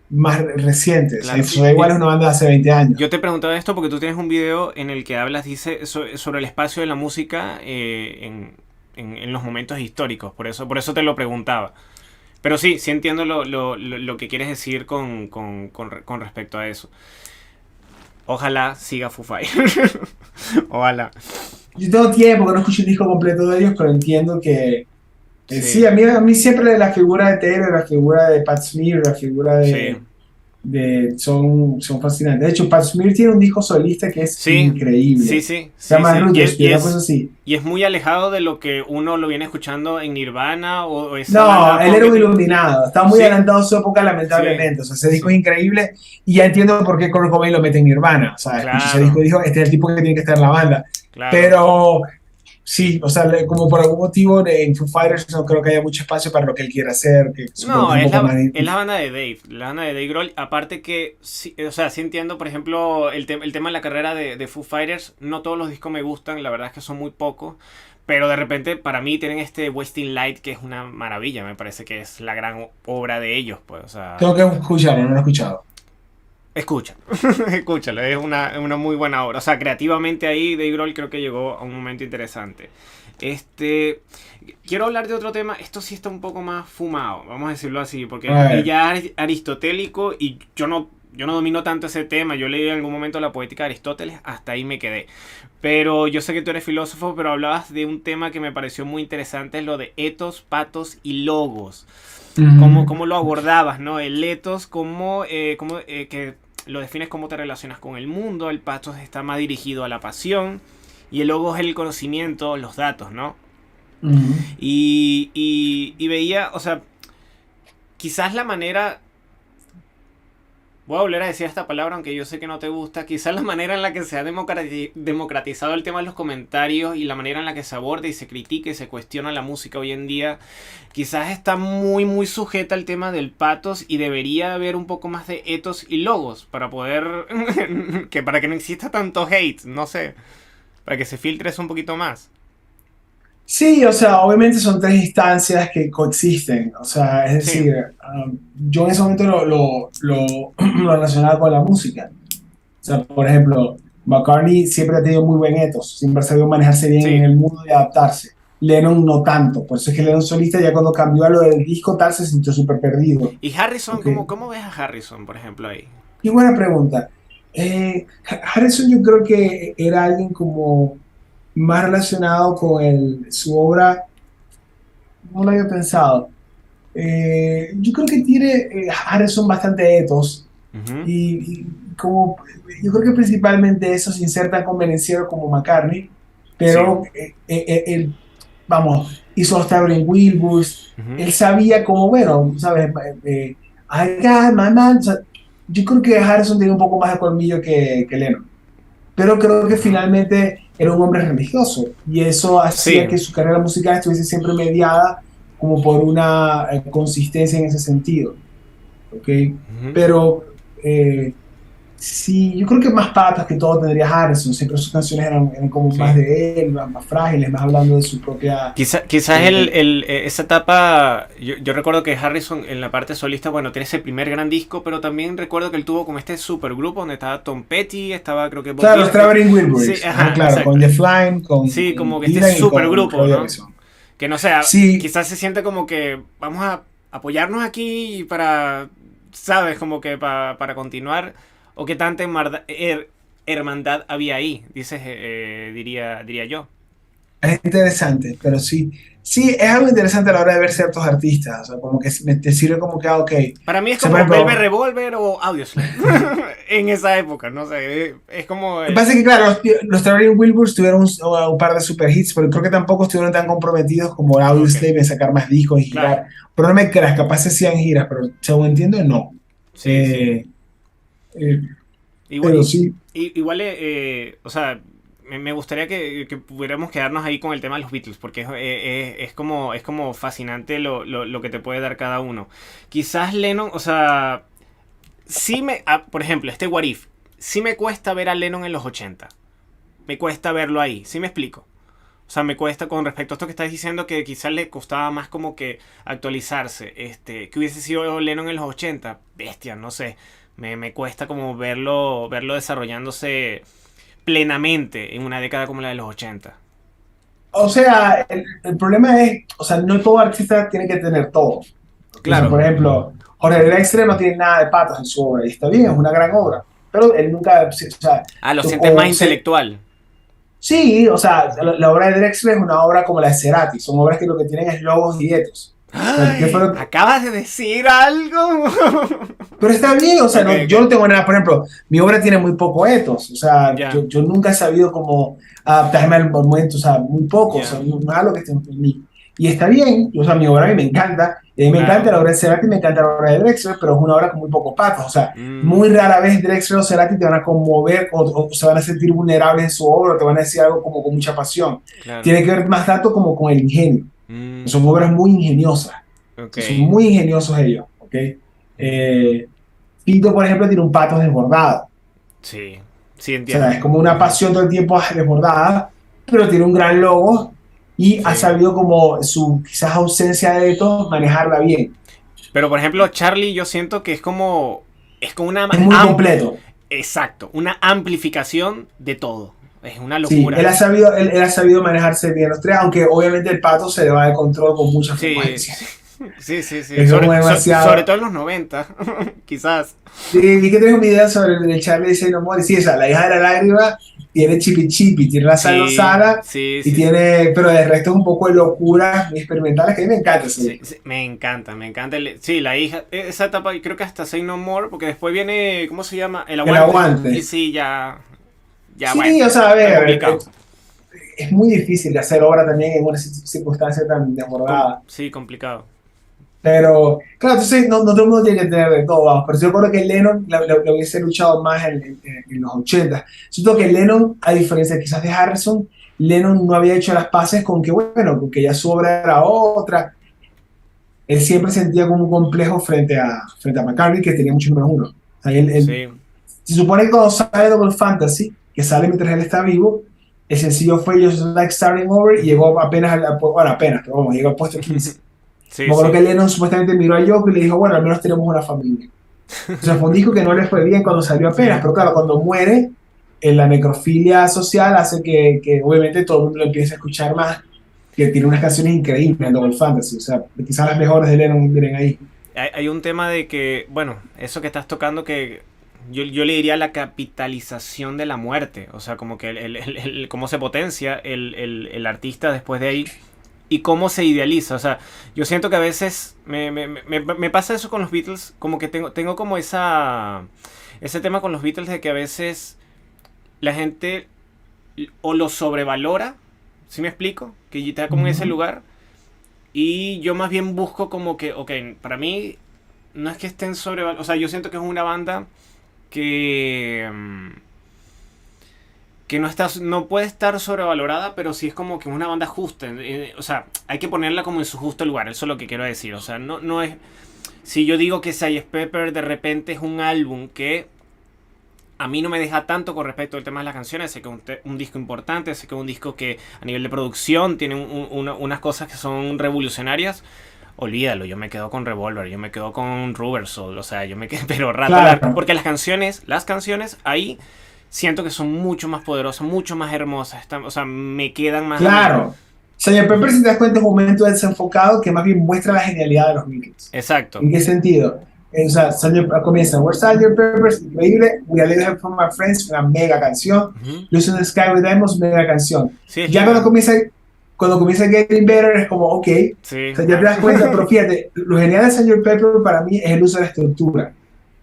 S2: más reciente, o sea,
S1: Claro.
S2: Zoé igual es una banda de hace 20 años.
S1: Yo te preguntaba esto porque tú tienes un video en el que hablas, dice, sobre el espacio de la música en los momentos históricos. Por eso te lo preguntaba. Pero sí, sí entiendo lo que quieres decir con respecto a eso. Ojalá siga Foo Fighters. Ojalá.
S2: Yo tengo tiempo que no escucho el disco completo de ellos, pero entiendo que sí,
S1: Sí,
S2: a mí siempre la figura de Taylor, la figura de Pat Smear, la figura
S1: sí.
S2: son fascinantes. De hecho, Pat Smear tiene un disco solista que es
S1: Sí, sí,
S2: increíble.
S1: sí,
S2: Se
S1: sí,
S2: llama
S1: sí.
S2: Rooter Speed, una cosa así.
S1: Y es muy alejado de lo que uno lo viene escuchando en Nirvana o esa
S2: No,
S1: banda
S2: él
S1: pop
S2: era
S1: que
S2: un
S1: tiene.
S2: iluminado, estaba muy
S1: Sí,
S2: adelantado a su época,
S1: sí,
S2: lamentablemente. O sea, ese disco es
S1: sí.
S2: increíble y ya entiendo por qué Kurt Cobain lo mete en Nirvana. O sea, escuché ese disco
S1: Claro,
S2: y dijo, este es el tipo que tiene que estar en la banda.
S1: claro.
S2: Pero sí, o sea, como por algún motivo en Foo Fighters no creo que haya mucho espacio para lo que él quiera hacer, que supongo que
S1: No,
S2: es un poco más...
S1: es la banda de Dave, la banda de Dave Grohl. Aparte que, sí, o sea, sí entiendo, por ejemplo, el tema de la carrera de Foo Fighters. No todos los discos me gustan, la verdad es que son muy pocos. Pero de repente, para mí, tienen este Wasting Light que es una maravilla. Me parece que es la gran obra de ellos, pues, o sea.
S2: Tengo que escucharlo, no lo he escuchado.
S1: Escucha, escúchalo, es una muy buena obra. O sea, creativamente ahí Dave Grohl creo que llegó a un momento interesante. Este, quiero hablar de otro tema. Esto sí está un poco más fumado, vamos a decirlo así,
S2: A
S1: porque
S2: ver,
S1: ya es aristotélico y yo no domino tanto ese tema. Yo leí en algún momento la poética de Aristóteles, hasta ahí me quedé. Pero yo sé que tú eres filósofo, pero hablabas de un tema que me pareció muy interesante, lo de etos, patos y logos.
S2: ujú.
S1: Cómo lo abordabas, ¿no? El etos, que lo defines cómo te relacionas con el mundo, el patos está más dirigido a la pasión y el logo es el conocimiento, los datos, ¿no?
S2: Ujú.
S1: Y veía, o sea, quizás la manera, voy a volver a decir esta palabra aunque yo sé que no te gusta, quizás la manera en la que se ha democratizado el tema de los comentarios y la manera en la que se aborda y se critica y se cuestiona la música hoy en día, quizás está muy sujeta al tema del patos y debería haber un poco más de etos y logos para poder, para que no exista tanto hate, no sé, para que se filtre eso un poquito más.
S2: Sí, o sea, obviamente son tres instancias que coexisten. O sea, es
S1: Sí,
S2: decir, yo en ese momento lo relacionaba con la música. O sea, por ejemplo, McCartney siempre ha tenido muy buen etos, siempre ha sabido manejarse bien en
S1: sí.
S2: el mundo y adaptarse. Lennon no tanto, por eso es que Lennon solista ya cuando cambió a lo del disco tal se sintió súper perdido.
S1: Y Harrison,
S2: ¿Ok?
S1: cómo ves a Harrison, por ejemplo, ahí?
S2: Y buena pregunta. Harrison yo creo que era alguien como más relacionado con su obra, no lo había pensado. Yo creo que tiene Harrison bastante ethos
S1: Ujú.
S2: y como yo creo que principalmente eso sin ser tan convenenciero como McCartney,
S1: Sí.
S2: pero él, vamos, hizo hasta en Wilbur,
S1: Ujú.
S2: él sabía como, bueno, sabes, I got my man, o sea, yo creo que Harrison tiene un poco más de colmillo que Lennon, pero creo que
S1: Ujú.
S2: finalmente era un hombre religioso y eso hacía
S1: Sí.
S2: que su carrera musical estuviese siempre mediada como por una consistencia en ese sentido, ¿ok?
S1: Ujú.
S2: Pero, eh, Sí, yo creo que más patas que todo tendría Harrison. Siempre sus canciones eran como más
S1: Sí.
S2: de él, más frágiles, más hablando de su propia...
S1: Quizás
S2: eh,
S1: esa etapa, yo recuerdo que Harrison en la parte solista, bueno, tiene ese primer gran disco, pero también recuerdo que él tuvo como este supergrupo donde estaba Tom Petty, estaba creo que Bob
S2: claro, los
S1: Dylan.
S2: Traveling
S1: Sí,
S2: Wilburys. Ajá,
S1: ajá,
S2: claro, con
S1: exacto.
S2: The Flying,
S1: Sí, como
S2: con
S1: que este
S2: Dylan y con
S1: supergrupo,
S2: Roy
S1: ¿no?
S2: Orbison.
S1: Que no sé,
S2: Sí,
S1: quizás se siente como que vamos a apoyarnos aquí para, ¿sabes? Como que para continuar. O qué tanta hermandad había ahí, dices, diría yo.
S2: es interesante, pero sí. Sí, es algo interesante a la hora de ver ciertos artistas. O sea, como que te sirve como que, ok.
S1: Para mí es
S2: O sea, por
S1: como Velvet
S2: ejemplo,
S1: Revolver o Audioslave. En esa época, no sé. Es como.
S2: lo que pasa es que, claro, los Traveling Wilburys tuvieron un par de super hits, pero creo que tampoco estuvieron tan comprometidos como
S1: Ok,
S2: Audioslave en sacar más discos y
S1: claro.
S2: girar. Pero no me creas, capaz se hacían giras, pero según entiendo, no.
S1: Sí, sí.
S2: Eh, eh,
S1: Igual,
S2: pero sí,
S1: igual o sea, me gustaría que pudiéramos quedarnos ahí con el tema de los Beatles, porque es como fascinante lo que te puede dar cada uno. Quizás Lennon, o sea, por ejemplo, este What If, sí me cuesta ver a Lennon en los 80. Me cuesta verlo ahí, ¿sí me explico? O sea, me cuesta con respecto a esto que estás diciendo que quizás le costaba más como que actualizarse. Que hubiese sido Lennon en los 80. Bestia, no sé. Me cuesta como verlo desarrollándose plenamente en una década como la de los 80.
S2: o sea, el problema es, o sea, no todo artista tiene que tener todo. O sea,
S1: Claro.
S2: por ejemplo, Jorge Drexler no tiene nada de patos en su obra, y está bien, es una gran obra, pero él nunca, o sea,
S1: Ah, lo sientes más intelectual.
S2: sí, o sea, la obra de Drexler es una obra como la de Cerati, son obras que lo que tienen es logos y etos. O sea, ¿qué fue
S1: ¡Ay! Acabas de decir algo.
S2: pero está bien, o sea,
S1: Ok,
S2: no, yo no
S1: ok.
S2: tengo nada, por ejemplo, mi obra tiene muy poco etos, o sea,
S1: Ya,
S2: yo nunca he sabido cómo adaptarme al momento, o sea, muy poco, o sea,
S1: ya.
S2: no es algo que esté en mí. Y está bien, o sea, mi obra a mí me encanta, y a mí me encanta
S1: Claro.
S2: la obra de Cerati, me encanta la obra de Drexler, pero es una obra con muy pocos patos, o sea, muy
S1: Mm,
S2: rara vez Drexler o Cerati te van a conmover o se van a sentir vulnerables en su obra, o te van a decir algo como con mucha pasión.
S1: claro.
S2: Tiene que ver más tanto como con el ingenio.
S1: Mm,
S2: Son obras muy ingeniosas,
S1: ok.
S2: son muy ingeniosos ellos, ¿ok?
S1: Mm,
S2: Fito, por ejemplo, tiene un patos desbordado.
S1: sí, sí
S2: O sea,
S1: entiendo.
S2: es como una
S1: Ujú.
S2: pasión todo el tiempo desbordada, pero tiene un gran logo y ha
S1: Sí.
S2: sabido como su quizás ausencia de todo manejarla bien.
S1: Pero por ejemplo, Charlie, yo siento que es como. Es como una.
S2: Es muy completo.
S1: Exacto, una amplificación de todo. Es una
S2: Sí,
S1: locura.
S2: él ha sabido manejarse bien los tres, aunque obviamente el pato se le va de control con mucha
S1: Sí,
S2: frecuencia.
S1: sí, sí, sí.
S2: Es como
S1: Sobre
S2: demasiado.
S1: todo en los 90, quizás.
S2: Sí, vi que tengo un video sobre el Charlie dice no more. Sí, esa, la hija de la lágrima tiene chipi chipi, tiene la sal
S1: Sí,
S2: rosada
S1: sí,
S2: y
S1: sí, sí.
S2: tiene, pero de resto es un poco de locuras muy experimentales que a mí me encanta ese
S1: Sí,
S2: disco.
S1: sí, me encanta, me encanta. Sí, la hija, esa etapa, y creo que hasta Say No More, porque después viene, ¿cómo se llama? El
S2: El
S1: aguante. Y
S2: aguante.
S1: sí, ya bueno,
S2: Sí, o sea,
S1: está
S2: a ver,
S1: complicado.
S2: es muy difícil de hacer obra también en una circunstancia tan desbordada.
S1: Sí, complicado.
S2: Pero, claro, entonces no todo el mundo tiene que tener de todo, vamos. Pero yo creo que Lennon lo hubiese luchado más en los 80. Siento que Lennon, a diferencia quizás de Harrison, Lennon no había hecho las paces con que, bueno, con que ya su obra era otra. Él siempre sentía como un complejo frente a McCartney, que tenía mucho número uno. O sea,
S1: Sí,
S2: se supone que cuando sale Double Fantasy, que sale mientras él está vivo, el sencillo fue Just Like Starting Over y llegó apenas, bueno, apenas, pero vamos, llegó al puesto 15.
S1: sí,
S2: Me acuerdo
S1: sí.
S2: que Lennon supuestamente miró a Yoko y le dijo, bueno, al menos tenemos una familia. O sea, fue un disco que no le fue bien cuando salió apenas,
S1: Sí.
S2: pero claro, cuando muere, la necrofilia social hace que obviamente todo el mundo lo empiece a escuchar más, que tiene unas canciones increíbles en Double Fantasy, o sea, quizás las mejores de Lennon vienen ahí.
S1: Hay un tema de que, bueno, eso que estás tocando que yo le diría la capitalización de la muerte. O sea, como que cómo se potencia el artista después de ahí y cómo se idealiza. O sea, yo siento que a veces me pasa eso con los Beatles, como que tengo como ese tema con los Beatles de que a veces la gente o lo sobrevalora, ¿sí me explico? Que está como en ese
S2: Ujú.
S1: lugar y yo más bien busco como que, ok, para mí no es que estén sobrevalorados. O sea, yo siento que es una banda que. Que no puede estar sobrevalorada, pero sí es como que una banda justa. O sea, hay que ponerla como en su justo lugar. Eso es lo que quiero decir. O sea, no es. Si yo digo que Sgt. Pepper de repente es un álbum que a mí no me deja tanto con respecto al tema de las canciones. Sé que es un disco importante, sé que es un disco que a nivel de producción tiene unas cosas que son revolucionarias. Olvídalo, yo me quedo con Revolver, yo me quedo con Rubber Soul, o sea, yo me quedo pero rato largo,
S2: Claro,
S1: porque las canciones ahí siento que son mucho más poderosas, mucho más hermosas, o sea, me quedan más a mí.
S2: claro. Sgt. Pepper, si te das cuenta, es un momento desenfocado que más bien muestra la genialidad de los Beatles.
S1: Exacto.
S2: ¿En qué sentido? O sea, comienza We're Sgt. Pepper's, increíble. We Are Little Help from My Friends, una mega canción.
S1: Ujú.
S2: Lucy in the Sky with Diamonds, mega canción.
S1: Sí, es
S2: Ya
S1: linda.
S2: cuando comienza Getting Better es como, ok,
S1: Sí,
S2: o sea, ya te das cuenta, pero fíjate, lo genial de Sgt. Pepper para mí es el uso de la estructura.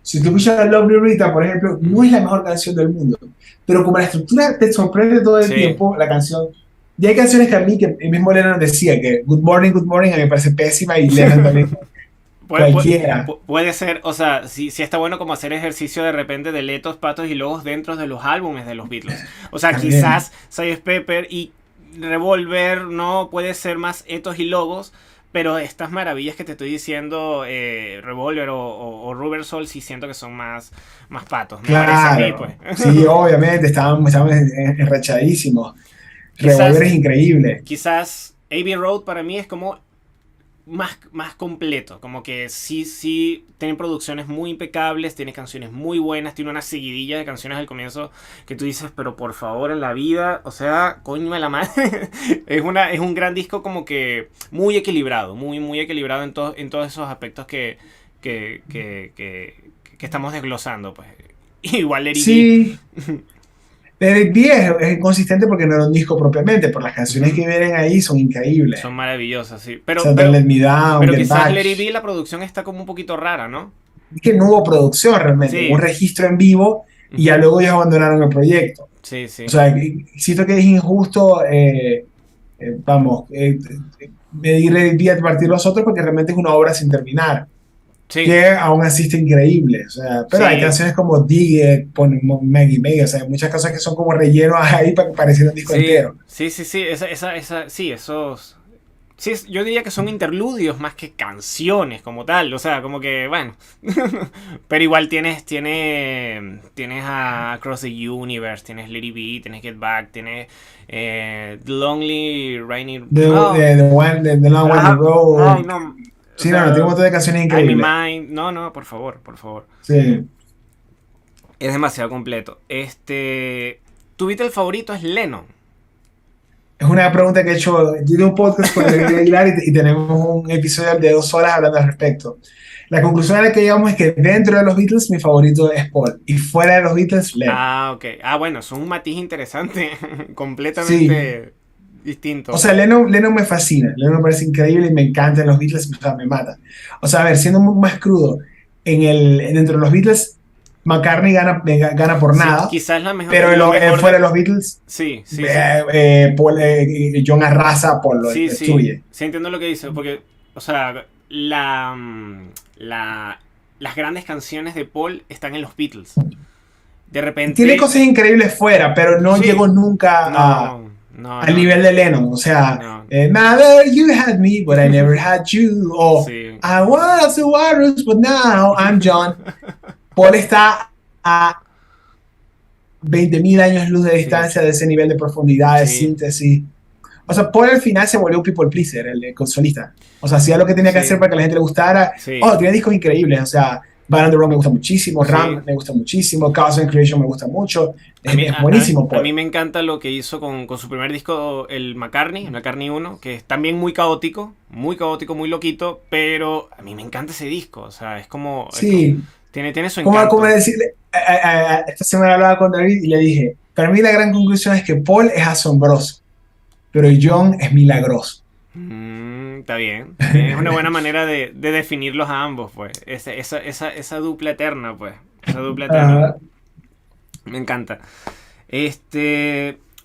S2: Si tú escuchas Lovely Rita, por ejemplo, no es la mejor canción del mundo, pero como la estructura te sorprende todo el
S1: sí.
S2: tiempo, la canción. Y hay canciones que a mí, que el mismo Lennon decía, que Good Morning, a mí me parece pésima y Lennon también,
S1: Puede, puede,
S2: cualquiera.
S1: puede ser, o sea, sí está bueno como hacer ejercicio de repente de letos, patos y logos dentro de los álbumes de los Beatles. O sea,
S2: También.
S1: quizás Sgt. Pepper y Revolver no puede ser más etos y logos, pero estas maravillas que te estoy diciendo, Revolver o Rubber Soul, sí siento que son más patos, me parece a mí, pues.
S2: Claro, sí, obviamente, estábamos enrachadísimos. Revolver
S1: quizás,
S2: es increíble.
S1: quizás Abbey Road para mí es como más completo. Como que sí, tiene producciones muy impecables, tiene canciones muy buenas, tiene una seguidilla de canciones al comienzo que tú dices, pero por favor en la vida, o sea, coño de la madre. Es un gran disco como que muy equilibrado, muy equilibrado en todos esos aspectos que, que, que, que estamos desglosando, pues. Igual Lady B.
S2: Sí, David B es consistente porque no era un disco propiamente, pero las canciones
S1: Ujú.
S2: que vienen ahí son increíbles.
S1: Son maravillosas, sí.
S2: O sea, Don't Let Me Down,
S1: Pero
S2: Get
S1: quizás
S2: Back.
S1: Lady B, la producción está como un poquito rara, ¿no?
S2: Es que no hubo producción realmente, hubo un
S1: Sí.
S2: registro en vivo y ya
S1: Ujú.
S2: luego ellos abandonaron el proyecto.
S1: Sí,
S2: O
S1: sí.
S2: sea, siento que es injusto, vamos, medir David B a partir de los otros porque realmente es una obra sin terminar,
S1: Sí,
S2: que aún así está increíble. O sea, pero hay
S1: sí,
S2: canciones como Dig It, Maggie May, o sea, hay muchas cosas que son como relleno ahí para que pareciera un disco
S1: sí,
S2: entero.
S1: sí, sí, esos, sí, yo diría que son interludios más que canciones como tal, o sea, como que, bueno, pero igual tienes a Across the Universe, tienes Lady B, tienes Get Back, tienes The Lonely Rainy, no,
S2: The Long Way to
S1: ajá,
S2: Go.
S1: ay, no, o
S2: Sí, no, no, tiene un
S1: sea,
S2: montón de canciones
S1: I'm in
S2: increíbles.
S1: Mind, no, por favor,
S2: Sí.
S1: es demasiado completo, tu Beatle favorito es Lennon.
S2: Es una pregunta que he hecho. Yo tengo un podcast con David Aguilar y tenemos un episodio de 2 horas hablando al respecto. La conclusión a la que llegamos es que dentro de los Beatles mi favorito es Paul y fuera de los Beatles Lennon.
S1: Ah, ok. Ah, bueno, es un matiz interesante.
S2: Sí,
S1: Completamente
S2: o
S1: distinto.
S2: sea, Lennon me fascina, Lennon me parece increíble y me encantan los Beatles, o sea, me mata. O sea, a ver, siendo muy más crudo, dentro de los Beatles, McCartney gana por
S1: Sí,
S2: nada,
S1: quizás
S2: pero
S1: lo mejor
S2: fuera
S1: de.
S2: de los Beatles,
S1: Sí.
S2: John arrasa, Paul lo
S1: Sí.
S2: destruye.
S1: Sí, entiendo lo que dices. Porque, o sea, las grandes canciones de Paul están en los Beatles. De
S2: Tiene
S1: repente.
S2: cosas increíbles fuera, pero no llegó
S1: Sí.
S2: nunca
S1: No, no,
S2: al
S1: no,
S2: nivel
S1: no.
S2: de Lennon. O sea,
S1: No.
S2: Mother, you had me, but I never had you. O
S1: Sí.
S2: I was the walrus, but now I'm John. Paul está a 20.000 años luz de
S1: Sí.
S2: distancia de ese nivel de profundidad, de
S1: Sí.
S2: síntesis. O sea, Paul al final se volvió un people pleaser, el consolista. O sea, hacía lo que tenía que hacer
S1: Sí.
S2: para que la gente le gustara.
S1: Sí.
S2: Oh, tiene discos increíbles. O sea, Band on the Road me gusta muchísimo,
S1: Sí.
S2: Ram me gusta muchísimo, Chaos and Creation me gusta mucho.
S1: A mí,
S2: Es buenísimo,
S1: a
S2: Paul.
S1: mí me encanta lo que hizo con su primer disco, el McCartney 1, que es también muy caótico, muy loquito, pero a mí me encanta ese disco, o sea,
S2: Sí,
S1: tiene su
S2: como
S1: encanto.
S2: decirle, esta semana hablaba con David y le dije, para mí la gran conclusión es que Paul es asombroso, pero John es milagroso.
S1: Está bien, es una buena manera de definirlos a ambos, pues, esa dupla eterna, pues, esa dupla eterna,
S2: Ah,
S1: me encanta.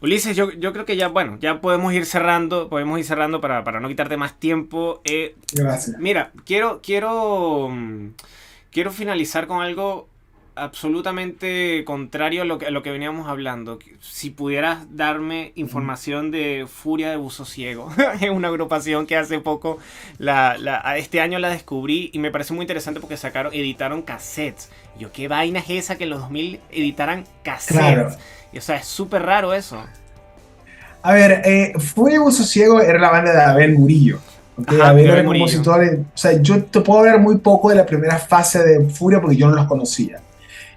S1: Ulises, yo creo que ya, bueno, ya podemos ir cerrando para no quitarte más tiempo.
S2: gracias.
S1: Mira, quiero finalizar con algo absolutamente contrario a lo que veníamos hablando. Si pudieras darme información de Furia de Buzo Ciego, es una agrupación que hace poco, este año la descubrí y me parece muy interesante porque editaron cassettes. Yo, ¿qué vaina es esa que en los 2000 editaran cassettes?
S2: Claro.
S1: Y, o sea, es súper raro eso.
S2: A ver, Furia de Buzo Ciego era la banda de Abel Murillo. Okay,
S1: Ajá,
S2: Abel
S1: de
S2: era
S1: Abel Murillo.
S2: compositor. O sea, yo te puedo hablar muy poco de la primera fase de Furia porque yo no los conocía.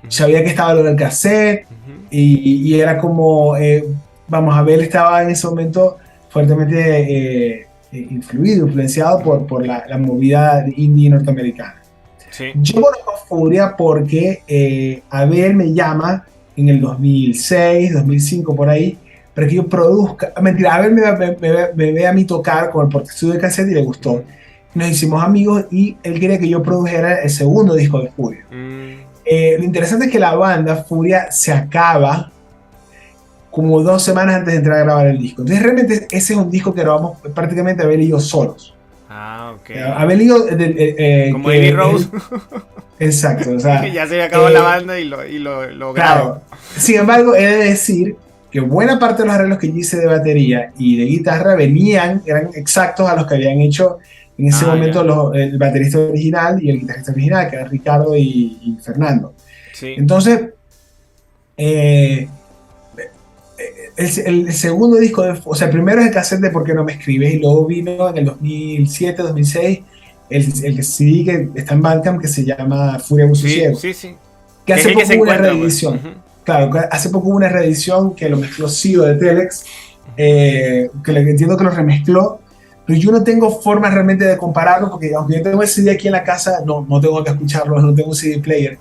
S2: Sabía que estaba lo del cassette y era como, vamos, Abel estaba en ese momento fuertemente influenciado por la movida indie norteamericana.
S1: Sí.
S2: Yo conozco Furia porque Abel me llama en el 2006, 2005 por ahí, para que yo produzca, mentira, Abel me ve a mí tocar con el portaestudio de cassette y le gustó. Nos hicimos amigos y él quería que yo produjera el segundo disco de Furia. Lo interesante es que la banda Furia se acaba como 2 semanas antes de entrar a grabar el disco. Entonces realmente ese es un disco que grabamos prácticamente Abel y yo solos.
S1: Ah, ok.
S2: Abel y yo...
S1: como Abbey Road.
S2: Exacto, o sea...
S1: ya se había acabado la banda y lo
S2: claro. Sin embargo, he de decir que buena parte de los arreglos que yo hice de batería y de guitarra eran exactos a los que habían hecho en ese momento el baterista original y el guitarrista original, que eran Ricardo y Fernando.
S1: Sí.
S2: Entonces, el segundo disco, o sea, el primero es el cassette de ¿Por qué no me escribes? Y luego vino en el 2007, 2006, el CD que está en Bandcamp que se llama Furia Buzo Ciego.
S1: Sí, sí.
S2: Que hace poco hubo una reedición. Pues. Claro, hace poco hubo una reedición que lo mezcló Sido de Telex, que entiendo que lo remezcló, pero yo no tengo forma realmente de compararlo, porque aunque yo tengo el CD aquí en la casa, no tengo que escucharlo, no tengo un CD player.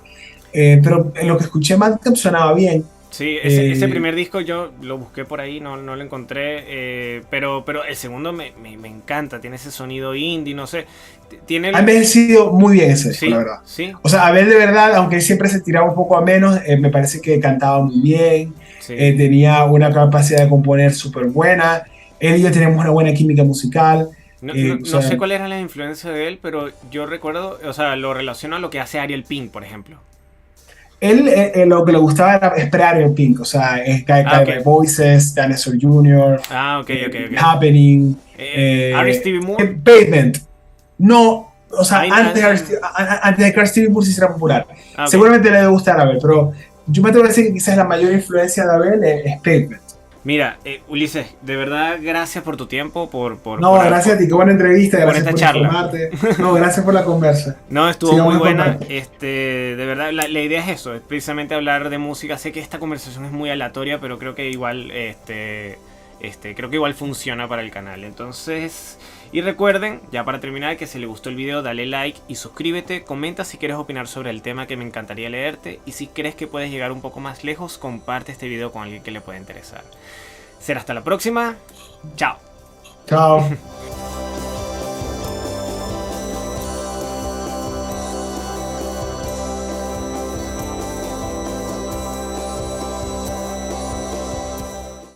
S2: Pero en lo que escuché Bandcamp sonaba bien.
S1: Sí, ese primer disco yo lo busqué por ahí, no lo encontré, pero el segundo me encanta, tiene ese sonido indie, no sé.
S2: Ha envejecido muy bien ese disco, la verdad.
S1: Sí.
S2: O sea, Abel de verdad, aunque siempre se tiraba un poco a menos, me parece que cantaba muy bien, tenía una capacidad de componer súper buena, él y yo teníamos una buena química musical.
S1: No sé cuál era la influencia de él, pero yo recuerdo, o sea, lo relaciono a lo que hace Ariel Pink, por ejemplo.
S2: Él lo que le gustaba era esperar el Pink, o sea, okay. Voices, Dinosaur Jr.,
S1: okay.
S2: Happening,
S1: Stevie Moore,
S2: Pavement. No, o sea, antes de que Stevie Moore se hiciera popular. Okay. Seguramente le debe gustar a Abel, pero yo me atrevo a decir que quizás la mayor influencia de Abel es Pavement.
S1: Mira, Ulises, de verdad, gracias por tu tiempo,
S2: gracias a ti, qué buena entrevista, gracias por
S1: charla.
S2: Informarte. Gracias por la conversa.
S1: No, estuvo muy buena. De verdad, la idea es eso, es precisamente hablar de música. Sé que esta conversación es muy aleatoria, pero creo que igual, creo que igual funciona para el canal. Entonces, y recuerden, ya para terminar, que si les gustó el video, dale like y suscríbete. Comenta si quieres opinar sobre el tema, que me encantaría leerte. Y si crees que puedes llegar un poco más lejos, comparte este video con alguien que le pueda interesar. Será hasta la próxima. Chao.
S2: Chao.